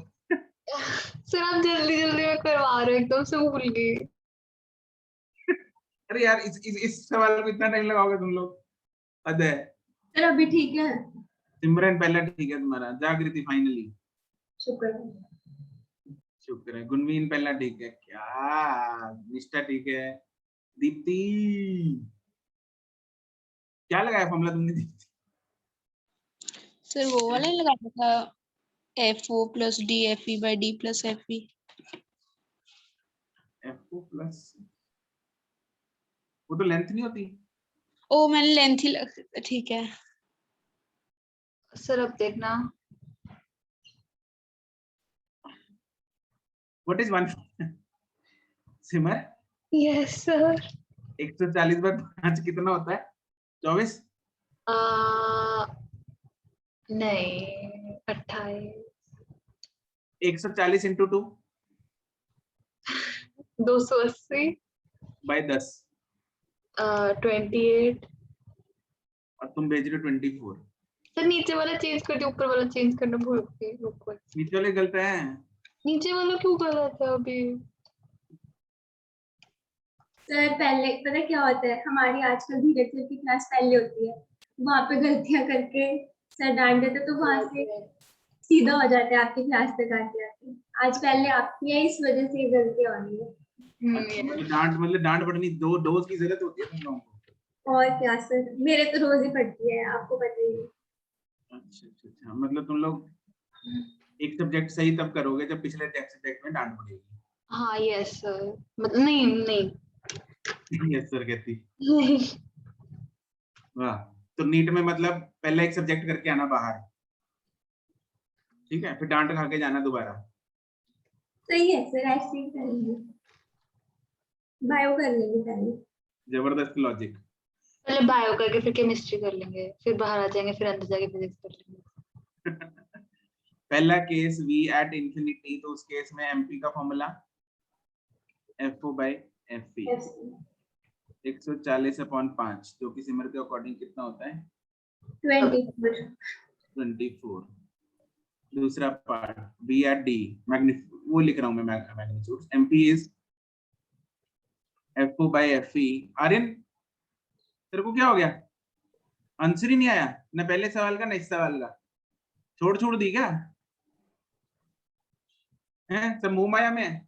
S3: सर, आप जल्दी जल्दी में करवा रहे हो, एकदम से भूल गई।
S1: अरे यार इस सवाल में इतना टाइम लगाओगे तुम लोग? हद है।
S4: सर अभी ठीक है?
S1: सिमरन पहला ठीक है तुम्हारा। जागृति फाइनली।
S4: शुक्र है।
S1: शुक्र है। गुनवीन पहला ठीक है। क्या निष्ठा ठीक है। दीप्ति क्या लगाया फॉर्मूला तुमने दीप्ति?
S5: सर वो वाला ही लगाया था, FO + DFE/D + FE।
S1: FO plus, वो तो लेंथ नहीं होती।
S5: ओ मैंने लेंथ ही ठीक है।
S3: सर अब देखना,
S1: what is 1? Simar
S3: yes sir.
S1: 140/5 कितना होता है? 24?
S3: नहीं 28,
S1: 140 × 2
S3: 280,
S1: 10।
S3: 28।
S1: और तुम भेज रहे हो 24।
S3: सर नीचे वाला चेंज कर दो, ऊपर वाला चेंज करना भूल गई। रुको,
S1: नीचे वाले गलत है।
S3: नीचे वाला क्यों गलत है अभी?
S4: सर पहले पता क्या होता है, हमारी आजकल धीरज सर की क्लास पहले होती है, वहां पे गलतियां करके सर डांट देते, तो वहां से सीधा हो जाता है आपकी क्लास तक आते आते। आज पहले आपकी है, इस वजह से ये गलती हो रही है।
S1: तो डांट मतलब डांट पड़नी, 2 डोज की जरूरत होती है तुम लोगों को।
S4: और क्या सर, मेरे तो रोज ही पड़ती है, आपको पता ही है।
S1: अच्छा मतलब तुम लोग एक सब्जेक्ट सही तब करोगे जब पिछले सब्जेक्ट में डांट पड़ेगी।
S3: हाँ यस सर, मतलब नहीं नहीं
S1: यस सर कहती।
S3: नहीं।
S1: वाह। तो नीट में मतलब पहला एक सब्जेक्ट करके आना बाहर, ठीक है, फिर डांट खा के जाना दोबारा।
S4: सही है सर, ऐसे ही करेंगे, बायो कर लेंगे पहले।
S1: जबरदस्त लॉजिक।
S3: पहले बायो करके फिर केमिस्ट्री कर लेंगे, फिर बाहर आ जाएंगे, फिर अंदर जाके फिजिक्स कर लेंगे।
S1: पहला केस v @ ∞, तो उस केस में mp का फॉर्मूला FO/FE 140/5, जो कि सिमर के अकॉर्डिंग कितना होता है? 24। दूसरा पार्ट b @ d, वो लिख रहा हूं मैं magnitude. mp is FO/FE। Aryan तेरे को क्या हो गया? आंसर ही नहीं आया ना पहले सवाल का ना इस सवाल का। छोड़ दी क्या है? सब मुंह माया में,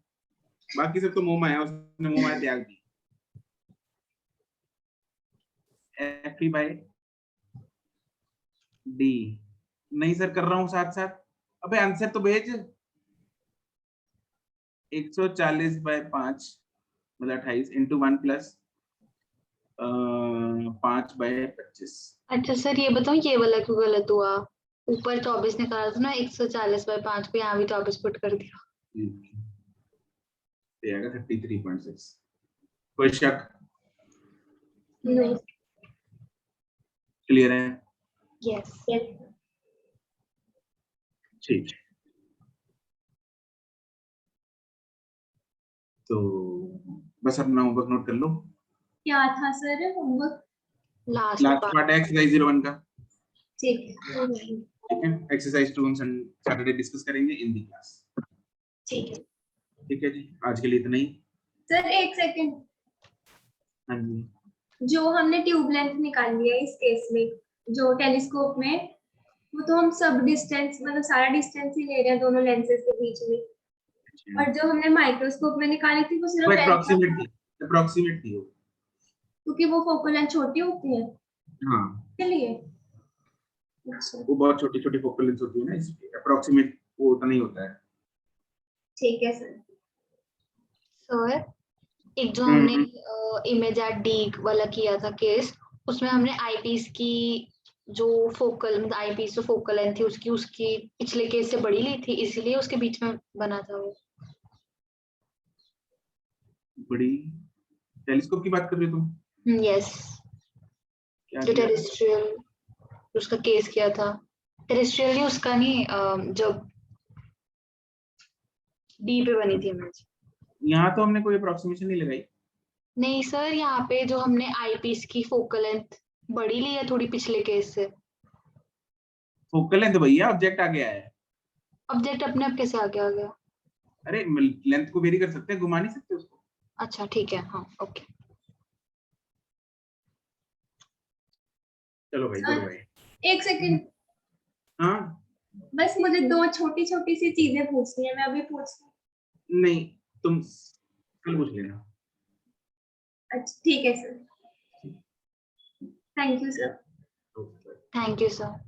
S1: बाकी सब तो मुंह माया, उसने मुंह माया त्याग दी। FE/D नहीं सर कर रहा हूँ साथ साथ। अबे आंसर तो भेज। 140/5 मतलब 28 × 1 + 5/25।
S3: अच्छा सर ये बताओ, ये वाला क्यों गलत हुआ? ऊपर 24 निकाला था ना 140/5 को, यहाँ भी 24 पुट कर दिया।
S1: ये आएगा 33.6। कोई शक?
S4: नो।
S1: क्लियर है?
S3: यस।
S1: ठीक है, तो बस अपना होमवर्क नोट कर लो।
S4: क्या था sir homework?
S3: Last
S1: last
S3: part.
S1: Part है एक्सरसाइज 01 का।
S4: ठीक है।
S1: ठीक है, एक्सरसाइज 2 हम सैटरडे डिस्कस करेंगे इन दी क्लास।
S4: ठीक है
S1: ठीक है जी, आज के लिए इतना ही।
S4: सर, एक सेकंड।
S1: हाँ जी,
S4: जो हमने ट्यूब लेंथ निकाल लिया इस केस में, जो टेलीस्कोप में, वो तो हम सब डिस्टेंस, मतलब सारा डिस्टेंस ही ले रहे हैं दोनों लेंसेज के बीच में। और जो हमने माइक्रोस्कोप में निकाली थी वो सिर्फ
S1: वो
S4: लेंथ,
S1: अप्रोक्सीमेट थी वो।
S4: क्योंकि वो फोकल लेंथ छोटी होती है
S1: हाँ,
S4: इसलिए। अच्छा
S1: वो बहुत छोटी छोटी फोकल लेंथ होती है ना, इसलिए अप्रोक्सीमेट वो उतना नहीं होता है।
S4: ठीक है सर।
S3: सर एक जो हमने
S1: हम्म,
S3: इमेज एट डी वाला किया था केस, उसमें हमने आईपीस की जो फोकल, मतलब आईपीस जो फोकल लेंथ थी उसकी उसकी पिछले केस से बड़ी ली थी, इसीलिए उसके बीच में बना था वो।
S1: बड़ी टेलीस्कोप की बात कर रहे हो तुम?
S3: यस,
S1: क्या
S3: जो
S1: किया था?
S3: टेरेस्ट्रियल उसका केस किया था। टेरेस्ट्रियल नहीं, उसका नहीं, जब डी पे बनी थी इमेज।
S1: यहाँ तो हमने कोई अप्रोक्सीमेशन नहीं लगाई।
S3: नहीं सर, यहाँ पे जो हमने आईपीस की फोकल लेंथ बड़ी ली है थोड़ी पिछले केस से।
S1: फोकल लेंथ भैया ऑब्जेक्ट आ गया है।
S3: ऑब्जेक्ट अपने आप कैसे आगे आ गया?
S1: अरे लेंथ को वेरी कर सकते हैं, घुमा नहीं सकते उसको।
S3: अच्छा ठीक है, हाँ ओके।
S1: चलो भाई, बोलो भाई।
S4: एक सेकंड,
S1: हाँ,
S4: बस मुझे दो छोटी छोटी सी चीजें पूछनी है, मैं अभी पूछती हूँ।
S1: नहीं, तुम कल पूछ लेना।
S4: अच्छा ठीक है sir, thank you sir.
S1: Okay.
S3: Thank you sir.